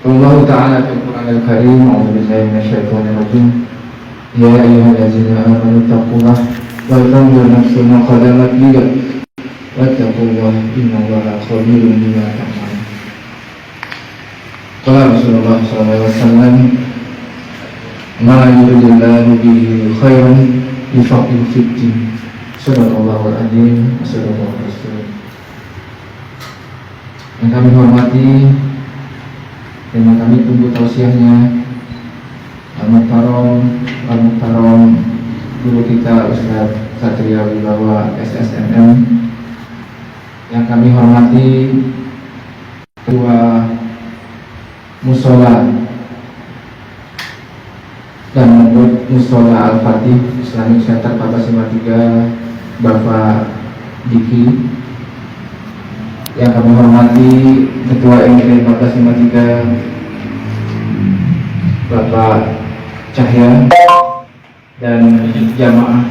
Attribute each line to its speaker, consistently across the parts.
Speaker 1: Allah Ta'ala fil Qur'an al-Karim, a'udzu billahi minasyaitonir rajim. Ya ayyuhallazina amanu taqullaha wa tanzur nafsun ma qaddamat lighad wattaqullaha innallaha khabirun bima ta'malun. Qala Rasulullah sallallahu alaihi wasallam, ma yuridillahu bihi khairan yufaqihu fid-din. Shadaqallahul azim, sadaqallahu rasul. Yang kami hormati dan kami tunggu tausiahnya Al-Muhtaram guru kita Ustaz Satria Wibawa SSNM. Yang kami hormati Ketua Musola dan Menurut Musola Al-Fatih Islamic Center 453 Bapak Diki. Yang kami hormati Ketua MD 453 Bapak Cahya dan jamaah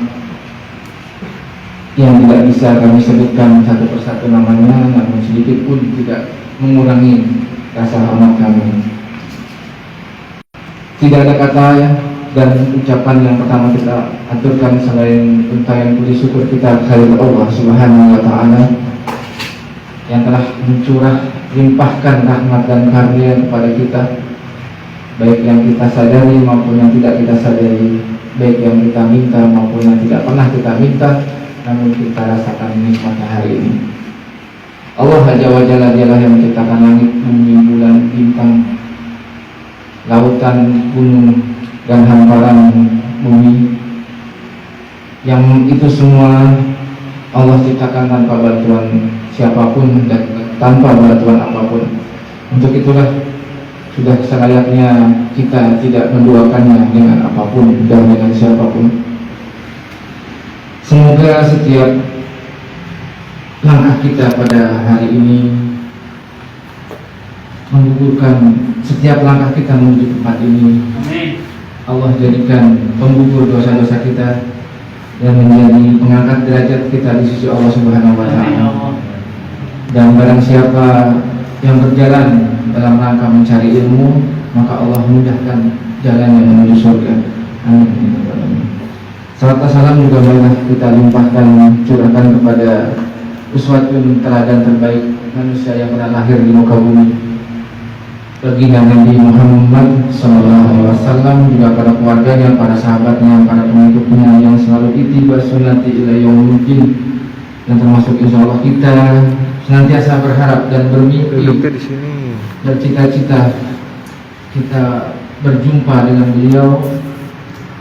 Speaker 1: yang tidak bisa kami sebutkan satu persatu namanya, namun sedikit pun tidak mengurangi rasa hormat kami. Tidak ada kata dan ucapan yang pertama kita aturkan selain untayan puji syukur kita kepada Allah Subhanahu wa Ta'ala yang telah mencurah limpahkan rahmat dan karunia kepada kita, baik yang kita sadari maupun yang tidak kita sadari, baik yang kita minta maupun yang tidak pernah kita minta, namun kita rasakan nikmatnya hari ini. Allah Azza wa Jalla, dialah yang menciptakan langit, bumi, bulan, bintang, lautan, gunung, dan hamparan bumi, yang itu semua Allah ciptakan tanpa bantuan siapapun dan tanpa bantuan apapun. Untuk itulah sudah selayaknya kita tidak menduakannya dengan apapun dan dengan siapapun. Semoga setiap langkah kita pada hari ini menggugurkan, setiap langkah kita menuju tempat ini, Allah jadikan penggugur dosa-dosa kita dan menjadi pengangkat derajat kita di sisi Allah Subhanahu wa Ta'ala. Dan barang siapa yang berjalan dalam rangka mencari ilmu, maka Allah mudahkan jalannya menuju surga. Amin. Salam salam juga marilah kita limpahkan, curahkan kepada uswatun teladan terbaik manusia yang pernah lahir di muka bumi, baginda Nabi Muhammad SAW, juga para keluarganya, para sahabatnya, para pengikutnya yang selalu ittiba sunnati ila yaumil, dan termasuk insya Allah kita senantiasa berharap dan bermimpi bercita-cita kita berjumpa dengan beliau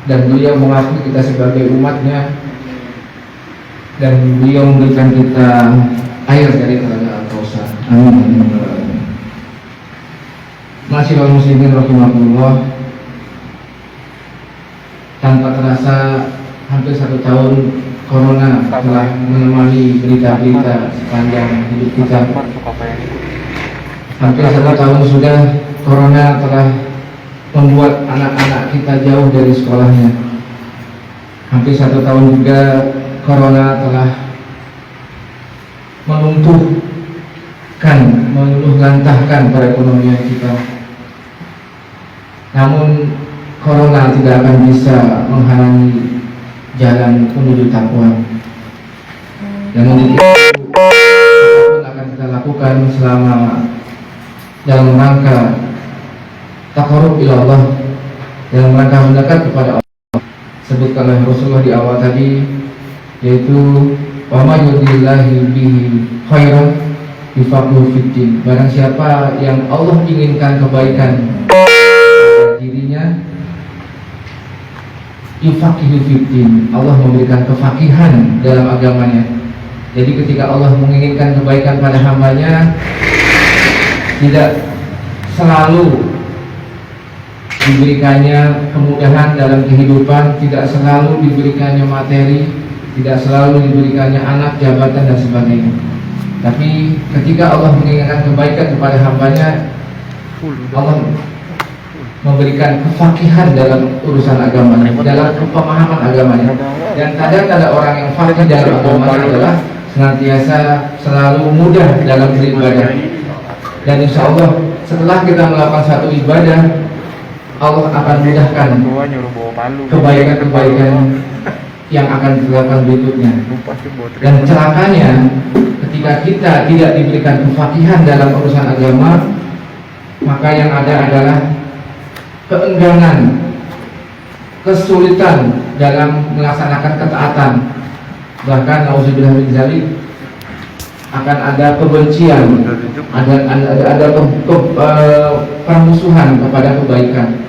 Speaker 1: dan beliau mengakui kita sebagai umatnya dan beliau memberikan kita air dari telaga Al-Kautsar. Amin. Ma'asyiral muslimin rahimakumullah, tanpa terasa hampir 1 tahun Corona telah menemani berita-berita sepanjang hidup kita. Hampir 1 tahun sudah Corona telah membuat anak-anak kita jauh dari sekolahnya. Hampir 1 tahun juga Corona telah meluluhlantahkan perekonomian kita. Namun Corona tidak akan bisa menghalangi jalan menuju takwa. Dan untuk itu apapun akan kita lakukan selama dalam rangka taqarrub ila Allah, dalam rangka mendekat kepada Allah. Sebutkan oleh Rasulullah di awal tadi, yaitu wa may yuridillahu bihi khairan yufaqihu fid-din. Barang siapa yang Allah inginkan kebaikan pada dirinya, yufaqihu fid-din, Allah memberikan kefakihan dalam agamanya. Jadi ketika Allah menginginkan kebaikan pada hambanya, tidak selalu diberikannya kemudahan dalam kehidupan, tidak selalu diberikannya materi, tidak selalu diberikannya anak, jabatan, dan sebagainya. Tapi ketika Allah menginginkan kebaikan kepada hambanya, Allah memberikan kefakihan dalam urusan agamanya, dalam pemahaman agamanya. Dan tanda-tanda orang yang fakih dalam agamanya adalah senantiasa selalu mudah dalam beribadah. Dan insya Allah setelah kita melakukan satu ibadah, Allah akan mudahkan kebaikan-kebaikan yang akan dilakukan berikutnya. Dan celakanya ketika kita tidak diberikan kefakihan dalam urusan agama, maka yang ada adalah keengganan, kesulitan dalam melaksanakan ketaatan. Bahkan nauzubillah min dzalik, akan ada kebencian, ada permusuhan kepada kebaikan,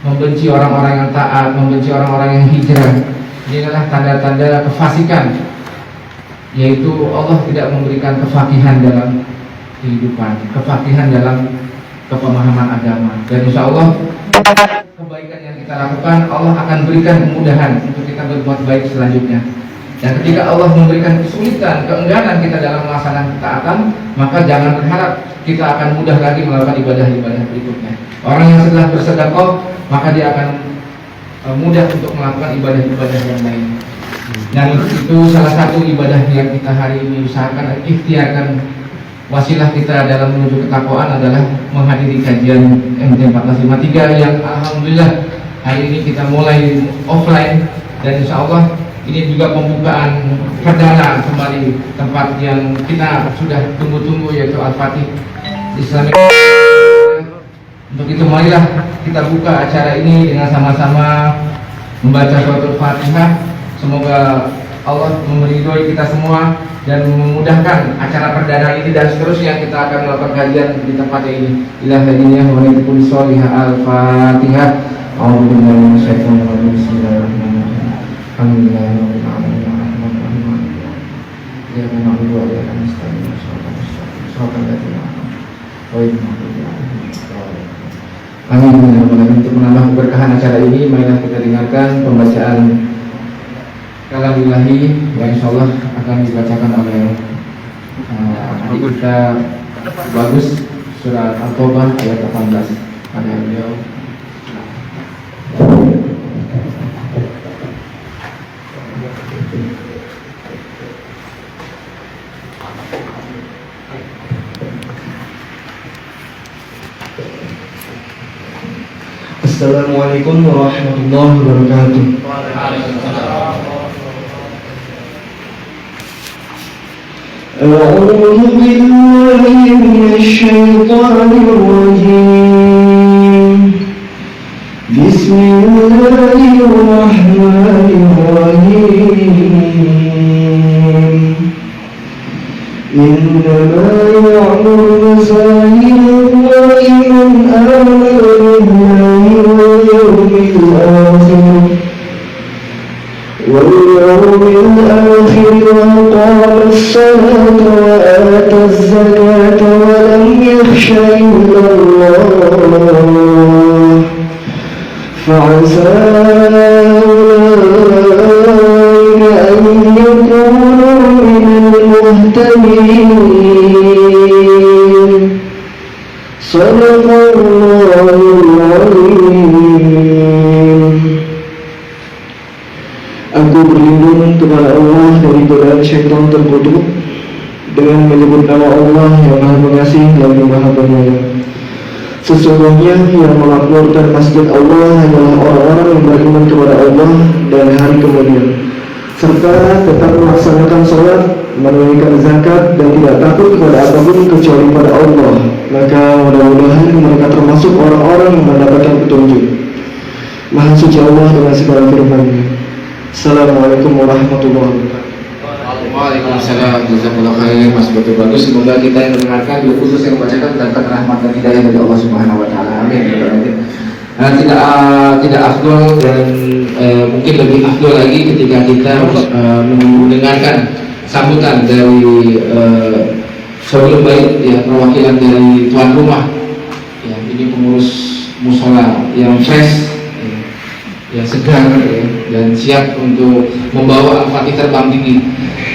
Speaker 1: membenci orang-orang yang taat, membenci orang-orang yang hijrah. Ini adalah tanda-tanda kefasikan, yaitu Allah tidak memberikan kefakihan dalam kehidupan, kefakihan dalam kepemahaman agama. Dan insya Allah kebaikan yang kita lakukan, Allah akan berikan kemudahan untuk kita berbuat baik selanjutnya. Dan ketika Allah memberikan kesulitan, keengganan kita dalam melaksanakan ketaatan, maka jangan berharap kita akan mudah lagi melakukan ibadah-ibadah berikutnya. Orang yang setelah bersedekah, maka dia akan mudah untuk melakukan ibadah-ibadah yang lain. Dan itu salah satu ibadah yang kita hari ini usahakan, ikhtiarkan. Wasilah kita dalam menuju ketakwaan adalah menghadiri kajian MT 1453 yang alhamdulillah hari ini kita mulai offline, dan insya Allah ini juga pembukaan perdana kembali tempat yang kita sudah tunggu-tunggu, yaitu Al-Fatih Islamic. Untuk itu marilah kita buka acara ini dengan sama-sama membaca suratul Fatihah. Semoga Allah meridhoi kita semua dan memudahkan acara perdana ini, dan seterusnya kita akan melakukan kajian di tempat ini. Ila hadiniyah wa ni'mal solihah. Al-Fatihah. A'udzubillahi minasyaitonir rajim. Bismillahirrahmanirrahim. Alhamdulillahirabbil alamin. Arrahmanirrahim. Iyyaka na'budu wa iyyaka nasta'in. Shiratal ladzina an'amta 'alaihim. Amin. Untuk menambah keberkahan acara ini, marilah kita dengarkan pembacaan kalamillahi yang insyaallah akan dibacakan oleh adik kita Bagus, surat Al-Taubah ayat 18. Pada beliau.
Speaker 2: Assalamualaikum warahmatullahi wabarakatuh. أعوذ بالله من الشيطان الرجيم. بسم الله الرحمن الرحيم. إنما يعمر مساجد الله من آمن بالله واليوم الآخر وأقام الصلاة وآتى الزكاة ولم يخش إلا الله فعسى أولئك أن يكونوا من المهتدين. صدق الله العظيم. Aku berlindung kepada Allah dari godaan syaitan terkutuk dengan menyebut nama Allah yang Maha Pengasih lagi Maha Penyayang. Sesungguhnya yang memakmurkan masjid Allah hanyalah orang-orang yang beriman kepada Allah dan hari kemudian, serta tetap melaksanakan sholat, menunaikan zakat, dan tidak takut kepada apapun kecuali pada Allah. Maka mudah-mudahan mereka termasuk orang-orang yang mendapatkan petunjuk. Maha suci Allah dengan segala firman-Nya. Assalamualaikum warahmatullahi wabarakatuh.
Speaker 1: Waalaikumsalam. Jazakallahu khairan Mas Betul Bagus. Semoga kita yang mendengarkan, bila khusus yang membacakan, mendapatkan rahmat dan hidayah dari Allah Subhanahu wa taala. Amin. Tidak afdol dan mungkin lebih afdol lagi ketika kita mendengarkan sambutan dari sebelum baik, ya, perwakilan dari tuan rumah, ya, ini pengurus musola yang fresh, yang segar, ya, dan siap untuk membawa Al-Fatih terbang tinggi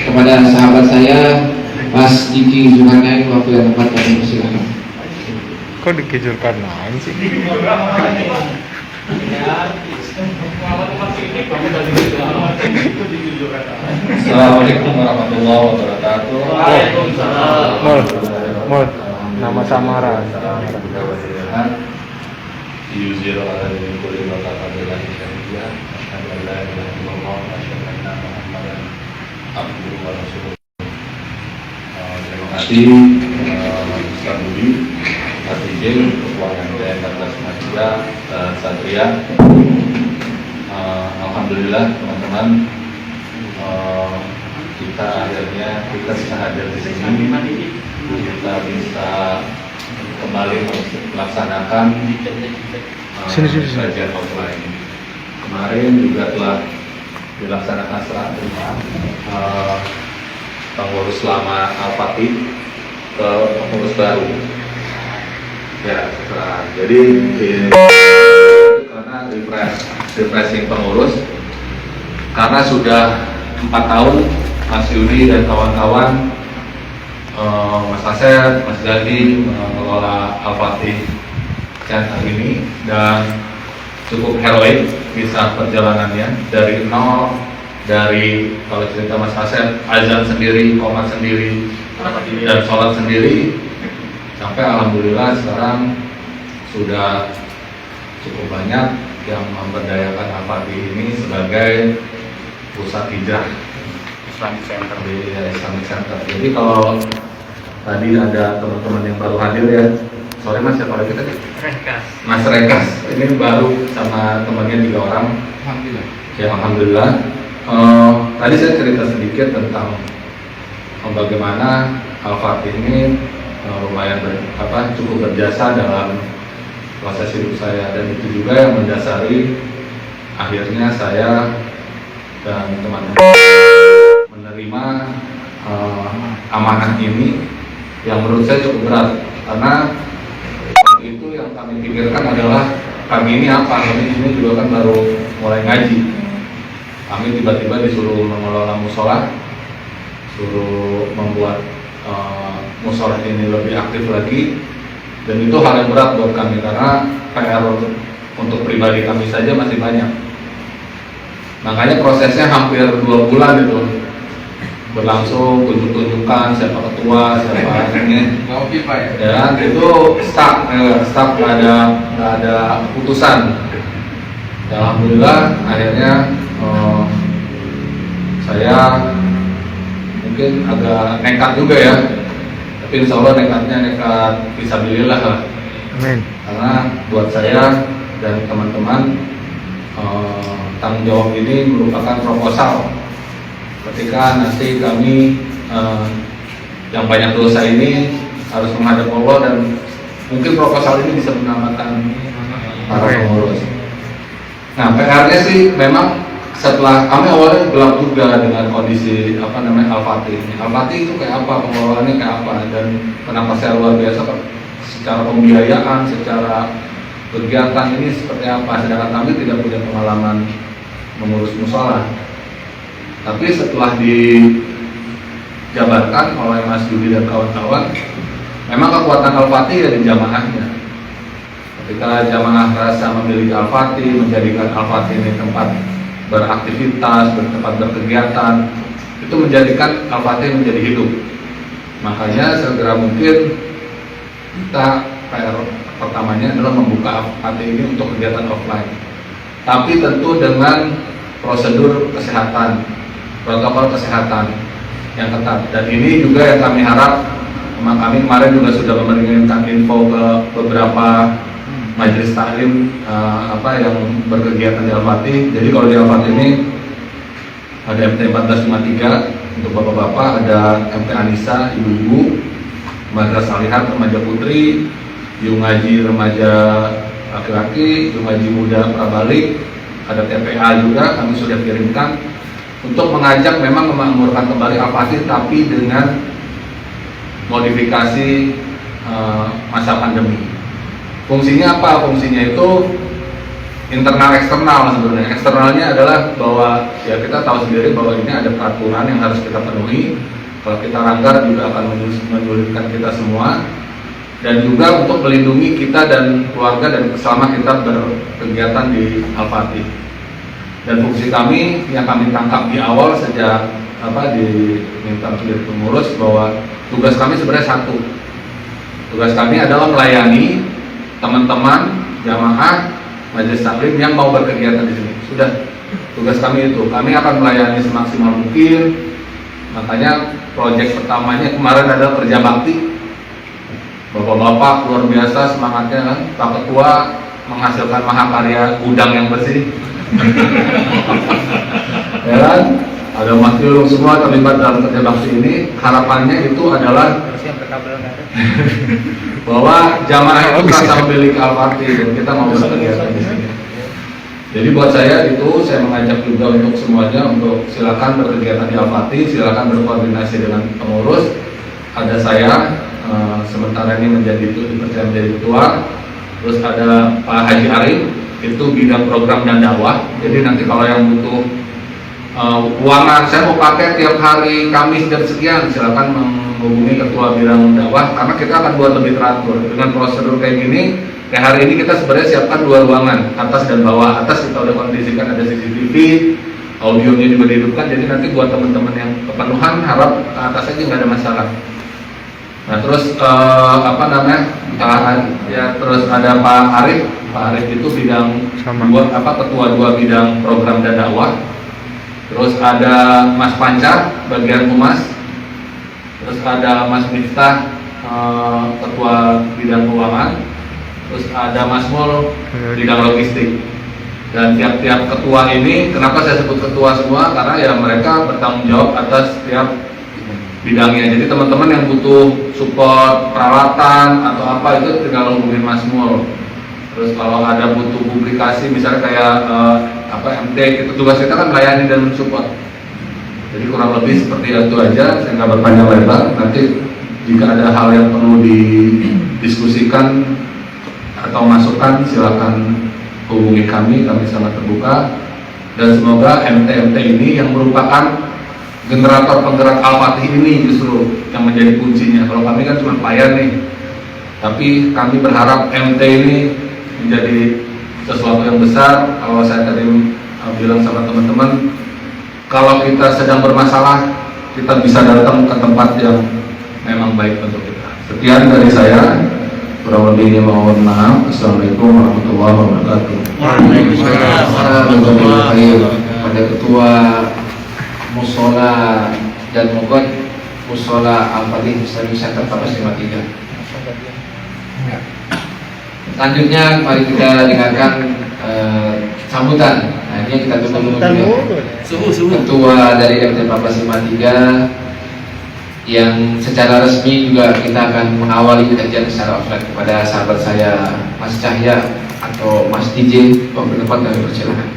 Speaker 1: kepada sahabat saya Mas Diki Zulkarnain. Waktu yang tepat kami persilakan.
Speaker 3: Kok Diki Zulkarnain sih? Assalamualaikum warahmatullahi wabarakatuh.
Speaker 2: Mol, nama samaran.
Speaker 3: Yuzir ala diri kulli wa taqabbalah syariah. Asyhadu an la ilaha illallah wa asyhadu anna Muhammadan abduhu wa rasuluh. Terima kasih Ustaz Budi, Mas Ijin, Ketua MTN 14 Masjid Satria. Alhamdulillah teman-teman, kita akhirnya bisa hadir di sini, kita bisa kembali melaksanakan kajian offline. Kemarin juga telah dilaksanakan serah terima pengurus lama Al-Fatih ke pengurus baru. Ya, jadi karena refreshing pengurus, karena sudah 4 tahun Mas Yudi dan kawan-kawan, Mas Asep, Mas Gadi mengelola Al-Fatih Center ini, dan cukup heroik bisa perjalanannya dari nol, dari kalau cerita Mas Asep azan sendiri, qomat sendiri, dan sholat sendiri, sampai alhamdulillah sekarang sudah cukup banyak yang memberdayakan Al-Fatih ini sebagai pusat hijrah Islamic Center di Islamic Center. Jadi kalau tadi ada teman-teman yang baru hadir ya, sore Mas, siapa lagi tadi? Mas Rekas, ini baru sama temannya 3 orang.
Speaker 1: Alhamdulillah.
Speaker 3: Ya alhamdulillah. Tadi saya cerita sedikit tentang bagaimana Al-Fatih ini lumayan cukup berjasa dalam proses hidup saya, dan itu juga yang mendasari akhirnya saya dan teman-teman menerima amanah ini yang menurut saya cukup berat, karena waktu itu yang kami pikirkan adalah kami ini apa, kami ini juga kan baru mulai ngaji, kami tiba-tiba disuruh mengelola musola, suruh membuat musola ini lebih aktif lagi, dan itu hal yang berat buat kami karena PR untuk pribadi kami saja masih banyak. Makanya prosesnya hampir 2 bulan itu berlangsung, tunjuk-tunjukkan siapa ketua, siapa ini. Dan itu stuck, nggak ada putusan. Dan alhamdulillah akhirnya saya mungkin agak nekat juga ya, tapi insya Allah nekatnya nekat fisabilillah lah.
Speaker 2: Amin.
Speaker 3: Karena buat saya dan teman-teman, tanggung jawab ini merupakan proposal. Ketika nanti kami yang banyak dosa ini harus menghadap Allah, dan mungkin proposal ini bisa menyelamatkan para pengurus. Nah, PR-nya sih memang setelah kami awalnya gelap juga dengan kondisi Al-Fatih ini. Al-Fatih itu kayak apa, pengelolaannya kayak apa, dan kenapa saya luar biasa secara pembiayaan, secara kegiatan ini seperti apa, sedangkan kami tidak punya pengalaman mengurus musola. Tapi setelah dijabarkan oleh Mas Yudi dan kawan-kawan, memang kekuatan Al-Fatih ya di jamaahnya. Ketika jamaah rasa memiliki Al-Fatih, menjadikan Al-Fatih ini tempat beraktivitas, tempat berkegiatan, itu menjadikan Al-Fatih menjadi hidup. Makanya segera mungkin kita PR pertamanya adalah membuka Al-Fatih ini untuk kegiatan offline, tapi tentu dengan prosedur kesehatan, protokol kesehatan yang ketat. Dan ini juga yang kami harap, kami kemarin juga sudah memberikan info ke beberapa majelis taklim yang berkegiatan di Al-Fatih. Jadi kalau di Al-Fatih ini ada MT 1453 untuk bapak-bapak, ada MT Anissa ibu-ibu, Madrasah Salihat remaja putri, Yung Ngaji remaja laki-laki, Yung Ngaji muda prabalik, ada TPA juga kami sudah kirimkan untuk mengajak memang memakmurkan kembali Al-Fatih, tapi dengan modifikasi masa pandemi. Fungsinya apa? Fungsinya itu internal eksternal sebenarnya. Eksternalnya adalah bahwa ya kita tahu sendiri bahwa ini ada peraturan yang harus kita penuhi. Kalau kita langgar juga akan menyulitkan kita semua, dan juga untuk melindungi kita dan keluarga dan selama kita berkegiatan di Al-Fatih. Dan fungsi kami yang kami tangkap di awal sejak diminta menjadi pengurus, bahwa tugas kami sebenarnya satu. Tugas kami adalah melayani teman-teman jamaah majelis taklim yang mau berkegiatan di sini. Sudah, tugas kami itu. Kami akan melayani semaksimal mungkin. Makanya proyek pertamanya kemarin adalah kerja bakti. Bapak-bapak luar biasa semangatnya kan. Pak Ketua menghasilkan mahakarya gudang yang bersih. Ya kan? Ada Mas Julung semua terlibat dalam kerja bakti ini. Harapannya itu adalah bahwa jamaah itu merasa memiliki Al-Fatih dan kita mau berkegiatan di sini. Jadi buat saya itu, saya mengajak juga untuk semuanya untuk silakan berkegiatan di Al-Fatih, silakan berkoordinasi dengan pengurus. Ada saya sementara ini dipercaya menjadi ketua. Terus ada Pak Haji Arif, itu bidang program dan dakwah. Jadi nanti kalau yang butuh uangan, saya mau pakai tiap hari Kamis jam sekian, silakan menghubungi ketua bidang dakwah, karena kita akan buat lebih teratur dengan prosedur kayak gini. Kayak hari ini kita sebenarnya siapkan 2 ruangan, atas dan bawah. Atas kita udah kondisikan ada CCTV, audionya juga dihidupkan, jadi nanti buat teman-teman yang kepenuhan harap ke atas aja nggak ada masalah. Nah terus terus ada Pak Arif itu bidang ketua 2 bidang program dan dakwah. Terus ada Mas Panca bagian humas. Terus ada Mas Miftah ketua bidang keuangan. Terus ada Mas Mul bidang logistik. Dan tiap-tiap ketua ini, kenapa saya sebut ketua semua? Karena ya mereka bertanggung jawab atas setiap bidangnya. Jadi teman-teman yang butuh support peralatan atau apa itu tinggal hubungin Mas Mul. Terus kalau ada butuh publikasi misalnya kayak MT, itu tugas kita kan melayani dan mensupport. Jadi kurang lebih seperti itu aja, saya nggak berpanjang lebar. Nanti jika ada hal yang perlu didiskusikan atau masukan, silakan hubungi kami sangat terbuka. Dan semoga MT ini yang merupakan generator penggerak Al-Fatih ini justru yang menjadi kuncinya. Kalau kami kan cuma pelayan nih, tapi kami berharap MT ini menjadi sesuatu yang besar. Kalau saya tadi bilang sama teman-teman, kalau kita sedang bermasalah, kita bisa datang ke tempat yang memang baik untuk kita. Sekian dari saya, kurang lebihnya mohon maaf. Assalamualaikum warahmatullahi wabarakatuh.
Speaker 1: Waalaikumsalam. Pada ketua Musola dan Mugot Musola Al-Fatih Islamic Center Kapas 53. Selanjutnya mari kita dengarkan sambutan. Nah, ini kita tunggu dulu ketua dari MT Kapas 53 yang secara resmi juga kita akan mengawali kajian secara offline. Kepada sahabat saya Mas Cahya atau Mas DJ, bertempat kami persilakan.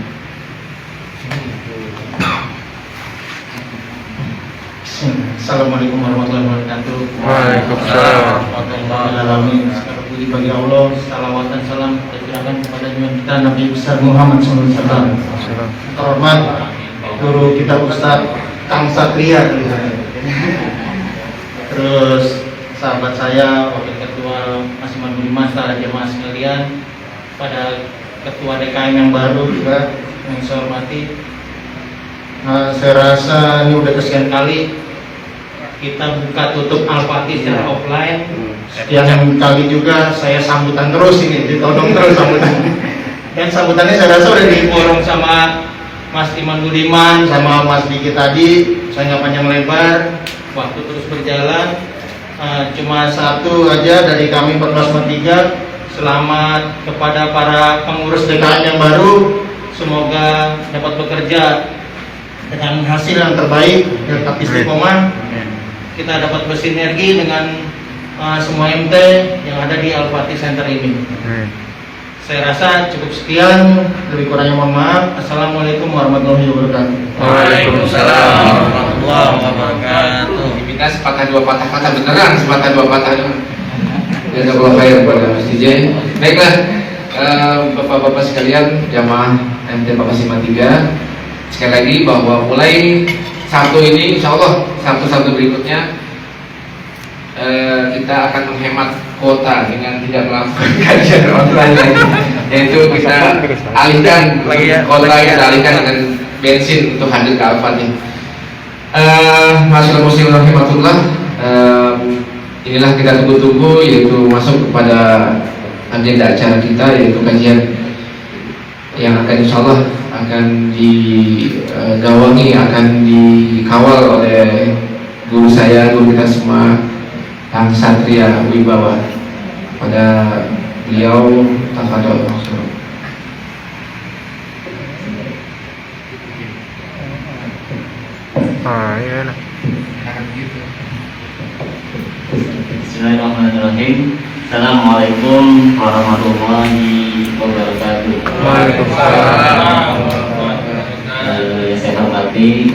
Speaker 4: Assalamualaikum warahmatullahi wabarakatuh.
Speaker 5: Waalaikumsalam
Speaker 4: warahmatullahi wabarakatuh. Segala puji bagi Allah, salawat dan salam tercurahkan kepada junjungan kita Nabi besar Muhammad SAW. Terhormat guru kita Ustaz Kang Satria. Terus sahabat saya, wakil ketua Mas Iman Budiman, para jemaah sekalian, pada ketua DKM yang baru juga yang saya hormati. Saya rasa ini udah kesekian kali kita buka tutup Al-Fatih secara offline. Sekian kali juga saya sambutan terus ini, ditodong terus sambutan. Dan sambutannya saya rasa udah diborong sama Mas Iman Budiman, sama Mas Diki tadi. Saya nggak panjang lebar, waktu terus berjalan. Cuma satu aja dari kami 1443. Selamat kepada para pengurus DKM yang baru. Semoga dapat bekerja dengan hasil yang terbaik dan tetap istiqomah. Kita dapat bersinergi dengan semua MT yang ada di Al-Fatih Center ini. Saya rasa cukup sekian, lebih kurangnya mohon maaf. Assalamualaikum warahmatullahi wabarakatuh.
Speaker 5: Waalaikumsalam warahmatullahi wabarakatuh.
Speaker 1: Diminta sepatah 2 patah beneran, sepatah 2 patah. Jazakallahu khair kepada Mas DJ. Baiklah, Bapak-bapak sekalian, jamaah MT Kapas 53. Sekali lagi bahwa mulai Sabtu ini, insya Allah Sabtu berikutnya kita akan menghemat kuota dengan tidak melakukan kajian online lagi. yaitu kita alihkan kontra, kita alihkan dengan bensin untuk hadir ke Al-Fatih. Masyaallah muslim rahimahullah, inilah kita tunggu-tunggu, yaitu masuk kepada agenda acara kita, yaitu kajian yang akan insyaallah akan digawangi, akan dikawal oleh guru saya, guru kita semua, Kang Satria Wibawa. Pada beliau tafadhol.
Speaker 5: Iya.
Speaker 6: Bismillahirrahmanirrahim. Assalamualaikum warahmatullahi wabarakatuh.
Speaker 5: Waalaikumsalam.
Speaker 6: Yang saya hormati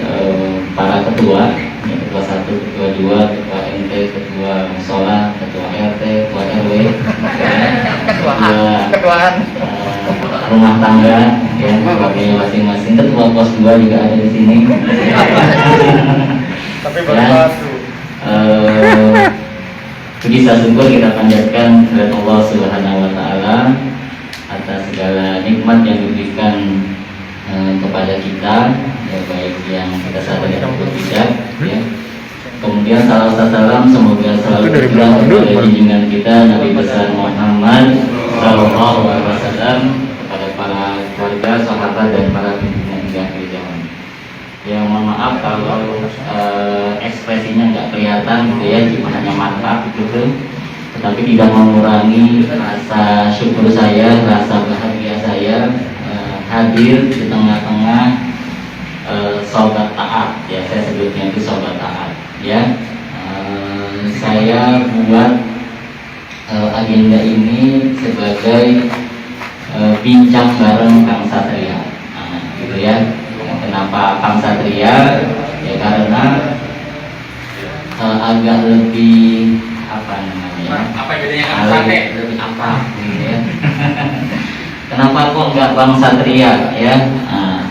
Speaker 6: para ketua, ketua 1, ketua 2, ketua NT, ketua Musola, ketua RT, ketua RW, ketua rumah tangga, ya, sebagainya masing-masing. Ketua pos 2 juga ada di sini. Tapi puji syukur kita panjatkan kepada Allah Subhanahu wa taala atas segala nikmat yang diberikan kepada kita, ya, baik yang kita sadari ataupun tidak, ya. Kemudian salam semoga selalu tercurah kepada junjungan kita Nabi besar Muhammad sallallahu alaihi wasallam, kepada para keluarga, sahabat dan para pimpinan di akhir zaman. Ya, mohon maaf kalau ekspresinya nggak kelihatan gitu ya, cuma hanya mantap gitu, tetapi tidak mengurangi rasa syukur saya, rasa bahagia saya hadir di tengah-tengah sobat taat, ya, saya sebutnya itu sobat taat, ya. Saya buat agenda ini sebagai bincang bareng Kang Satria, gitu ya. Kenapa Kang Satria? Ya karena agak lebih apa namanya?
Speaker 1: Apa bedanya Kang Sate?
Speaker 6: Lebih apa? Gitu ya. Kenapa kok nggak Bang Satria? Ya,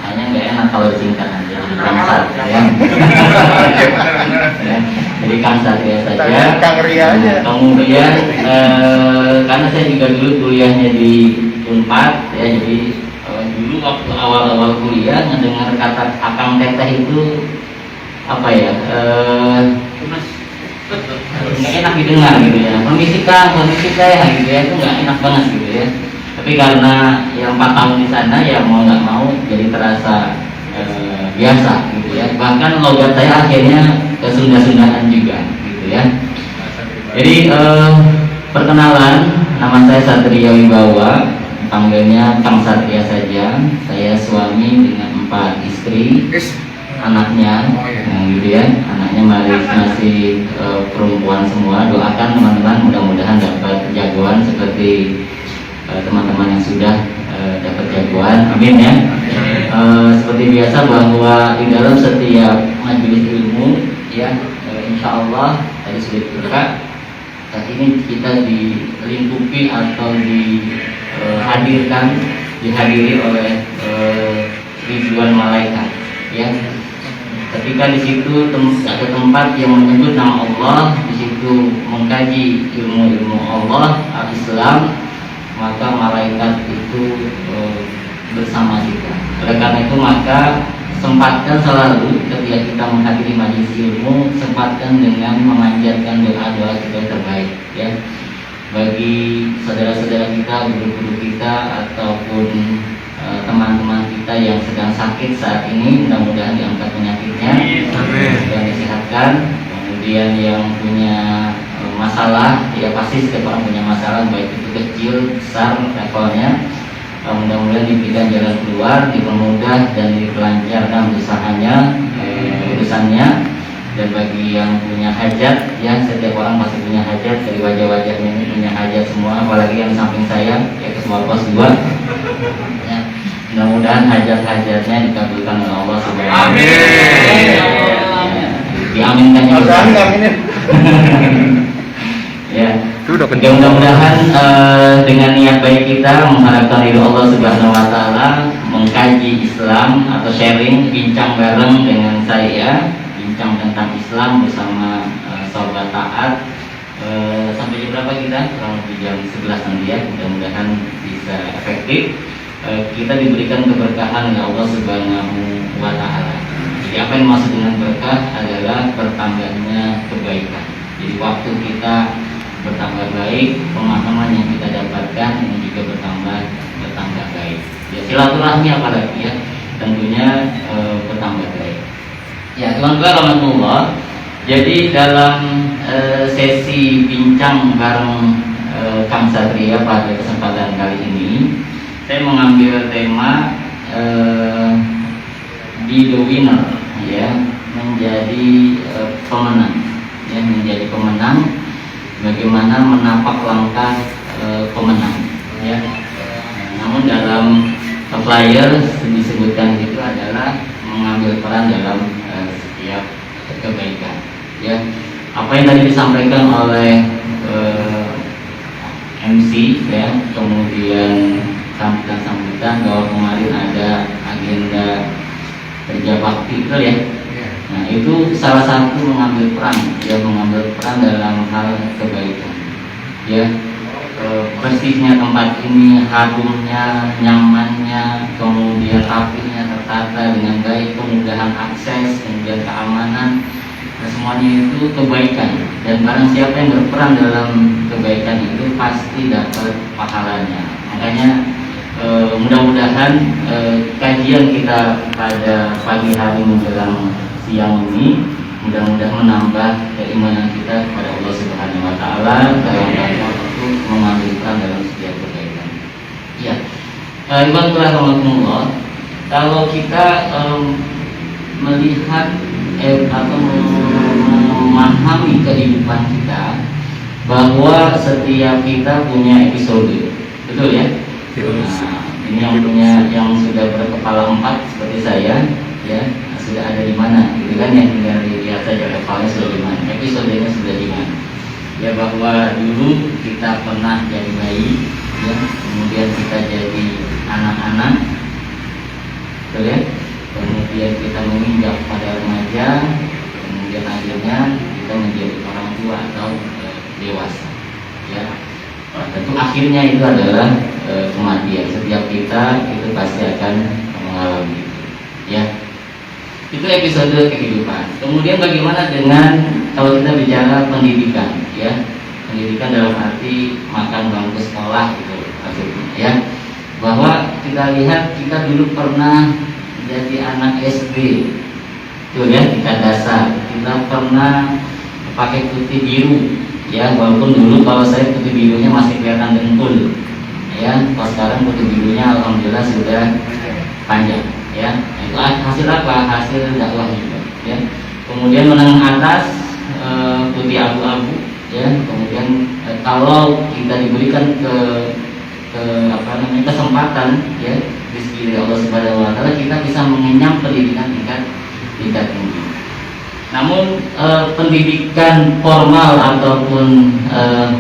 Speaker 6: hanya nggak enak kalau disingkat aja. Kang Satria. Ya. Jadi Kang Satria saja.
Speaker 4: Kang Ria aja.
Speaker 6: Kemudian karena saya juga dulu kuliahnya di Unpad, ya, jadi dulu waktu awal-awal kuliah mendengar kata akang teteh itu apa ya, nggak enak didengar gitu ya, permisi teh gitu ya, itu nggak enak banget gitu ya. Tapi karena yang 4 tahun di sana, ya mau nggak mau jadi terasa biasa gitu ya. Bahkan logat saya akhirnya kesunda-sundaan juga gitu ya. Jadi perkenalan, nama saya Satria Wibawa, panggilnya Kang Satria saja. Saya suami dengan 4 istri, anaknya, gitu ya. Anaknya masih perempuan semua. Doakan teman-teman, mudah-mudahan dapat jagoan seperti teman-teman yang sudah dapat jagoan. Amin ya. Seperti biasa bahwa di dalam setiap majelis ilmu, ya, insya Allah tadi sudah dibuka. Saat ini kita dilingkupi atau dihadiri oleh ribuan malaikat, ya. Ketika di situ ada tempat yang menyebut nama Allah, di situ mengkaji ilmu Allah Islam, maka malaikat itu bersama kita. Oleh karena itu maka sempatkan selalu ketika kita menghadiri majelis ilmu, sempatkan dengan memanjatkan doa-doa kita terbaik, ya, bagi saudara-saudara kita, guru-guru kita, ataupun teman-teman kita yang sedang sakit saat ini, mudah-mudahan diangkat penyakitnya dan disehatkan. Kemudian yang punya masalah, ya pasti setiap orang punya masalah, baik itu kecil, besar levelnya, mudah-mudahan diberikan jalan keluar, dipermudah dan dilancarkan usahanya, urusannya. Dan bagi yang punya hajat, ya, setiap orang pasti punya hajat, dari wajah-wajahnya ini punya hajat semua, apalagi yang samping saya, ya, ketua pos 2, ya, mudah-mudahan hajat-hajatnya dikabulkan oleh Allah Subhanahu wa taala. Ya, diaminkan juga. Ya, mudah-mudahan dengan niat baik kita mengharapkan ridho Allah Subhanahu wa taala, mengkaji Islam atau sharing, bincang bareng dengan saya, bincang tentang Islam bersama sobat taat. Sampai jam berapa kita? kita kurang lebih jam 11 nanti ya, mudah-mudahan bisa efektif. Kita diberikan keberkahan oleh Allah Subhanahu wa Ta'ala. Jadi apa yang maksud dengan berkah adalah bertambahnya kebaikan. Jadi waktu kita bertambah baik, pemahaman yang kita dapatkan ini juga bertambah baik. Ya, silaturahmi apalagi ya, tentunya bertambah baik. Ya, teman-teman rahmatullah. Jadi dalam sesi bincang bareng Kang Satria pada kesempatan kali ini, saya mengambil tema be the winner, ya, menjadi pemenang, ya, menjadi pemenang. Bagaimana menapak langkah pemenang, ya. Namun dalam flyer disebutkan itu adalah mengambil peran dalam setiap kebaikan, ya. Apa yang tadi disampaikan oleh MC, ya, kemudian sambutan bahwa kemarin ada agenda kerja bakti, betul ya? Nah, itu salah satu mengambil peran dalam hal kebaikan, ya. Bersihnya tempat ini, harumnya, nyamannya, kemudian rapinya, tertata dengan baik, kemudahan akses, kemudian keamanan, semuanya itu kebaikan. Dan barang siapa yang berperan dalam kebaikan itu pasti dapat pahalanya. Makanya mudah-mudahan kajian kita pada pagi hari menjelang siang ini mudah-mudahan menambah keimanan kita kepada Allah Subhanahu wa Ta'ala dalam rangka untuk mengambil peran dalam setiap kebaikan. Ya, Ibu rahmatullah, kalau kita melihat atau memahami kehidupan kita, bahwa setiap kita punya episode, betul ya? Nah, ini yang sudah berkepala 4 seperti saya, ya, sudah ada di mana, gitu kan, yang tinggal dilihat saja kepalanya sudah di mana, episodenya sudah di mana. Ya, bahwa dulu kita pernah jadi bayi, ya, kemudian kita jadi anak-anak, betul ya, kemudian kita menginjak pada remaja, kemudian akhirnya kita menjadi orang tua atau dewasa, ya. Tentu akhirnya itu adalah kematian. Setiap kita itu pasti akan mengalami itu, ya. Itu episode kehidupan. Kemudian bagaimana dengan kalau kita bicara pendidikan, ya, pendidikan dalam arti makan bangku sekolah itu maksudnya, ya, bahwa kita lihat kita dulu pernah jadi anak SD, tuh ya, tingkat dasar, kita pernah pakai putih biru, ya, walaupun dulu kalau saya putih birunya masih kelihatan dengkul, ya, kalau sekarang putih birunya alhamdulillah sudah panjang, ya. Itu hasil apa? Hasil dakwah juga, ya. Kemudian menengah atas putih abu-abu, ya. Kemudian kalau kita diberikan kesempatan, ya, rezeki dari Allah Subhanahu wa Ta'ala, kita bisa mengenyam pendidikan tingkat tinggi. Namun pendidikan formal ataupun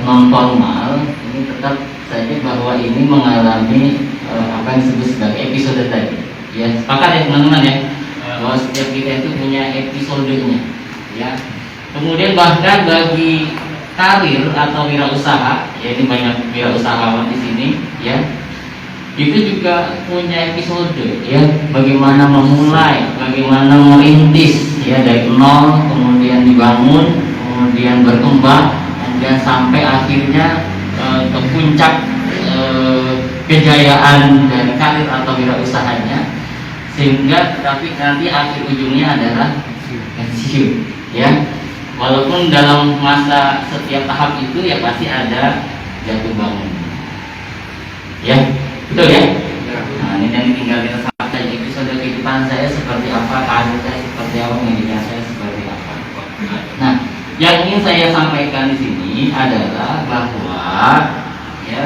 Speaker 6: non formal ini tetap saja bahwa ini mengalami apa yang disebut sebagai episode tadi. Ya, sepakat ya teman-teman ya, bahwa setiap kita itu punya episodenya, ya. Kemudian bahkan bagi karir atau wirausaha, ya, ini banyak wirausahawan di sini, ya, itu juga punya episode, ya, bagaimana memulai, bagaimana merintis, ya, dari nol, kemudian dibangun, kemudian berkembang, kemudian sampai akhirnya ke puncak kejayaan dari karir atau wirausahanya, sehingga tapi nanti akhir ujungnya adalah pensiun, ya. Walaupun dalam masa setiap tahap itu ya pasti ada jatuh bangun, ya, betul ya. Nah, ini yang tinggal kita saja episode kehidupan saya seperti apa, karir saya seperti apa, pendidikan saya seperti apa. Nah, yang ingin saya sampaikan di sini adalah bahwa, ya,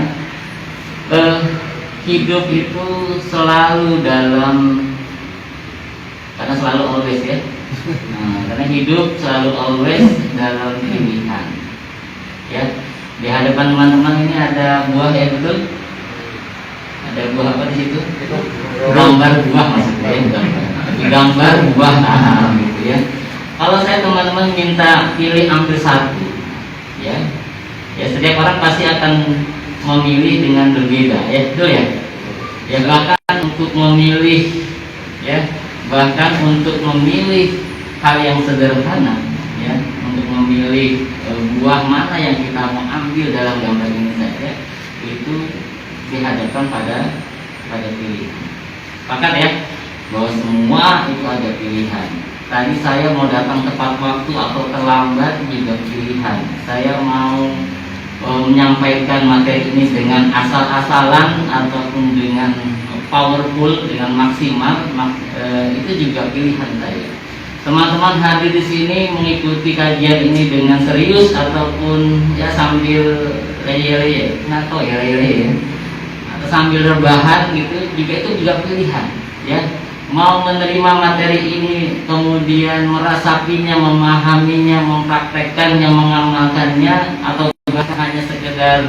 Speaker 6: hidup itu selalu dalam, karena selalu always, ya. Nah, karena hidup selalu always dalam pilihan, ya. Di hadapan teman-teman ini ada buah, ya, betul. Ada buah apa di situ? Gambar buah maksudnya, gambar buah, gitu ya. Kalau saya teman-teman minta pilih ambil satu, ya, Ya, setiap orang pasti akan memilih dengan berbeda, ya betul ya. Ya bahkan untuk memilih, ya bahkan untuk memilih hal yang sederhana, ya untuk memilih buah mana yang kita mau ambil dalam gambar ini saja, itu dihadapkan pada pilihan. Bahkan ya bahwa semua itu ada pilihan. Tadi saya mau datang tepat waktu atau terlambat juga pilihan. Saya mau menyampaikan materi ini dengan asal-asalan ataupun dengan powerful, dengan maksimal, itu juga pilihan saya. Teman-teman hadir di sini mengikuti kajian ini dengan serius ataupun ya sambil leye-leye, nggak tahu ya leye-leye, atau sambil rebahan gitu, itu juga pilihan. Ya, mau menerima materi ini kemudian merasapinya, memahaminya, mempraktekkannya, mengamalkannya, atau hanya sekedar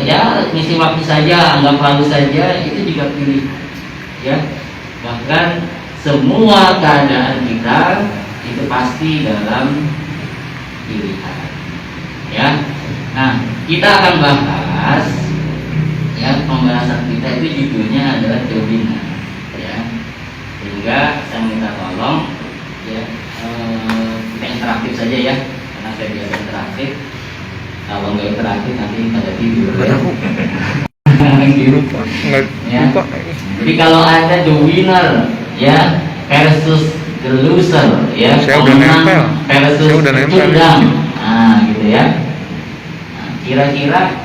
Speaker 6: ya ngisi waktu saja, anggap lalu saja, itu juga pilihan. Ya, bahkan semua keadaan kita itu pasti dalam pilihan. Ya, nah kita akan bahas, ya pembahasan kita itu judulnya adalah dominan. Ya, sehingga saya minta tolong, ya kita interaktif saja ya, karena saya biasa interaktif. Kalau nggak interaktif nanti pada tidur ya. Ya. Jadi kalau ada the winner ya versus the loser ya,
Speaker 5: saya udah nempel
Speaker 6: versus pecundang, nah gitu ya. Nah, kira-kira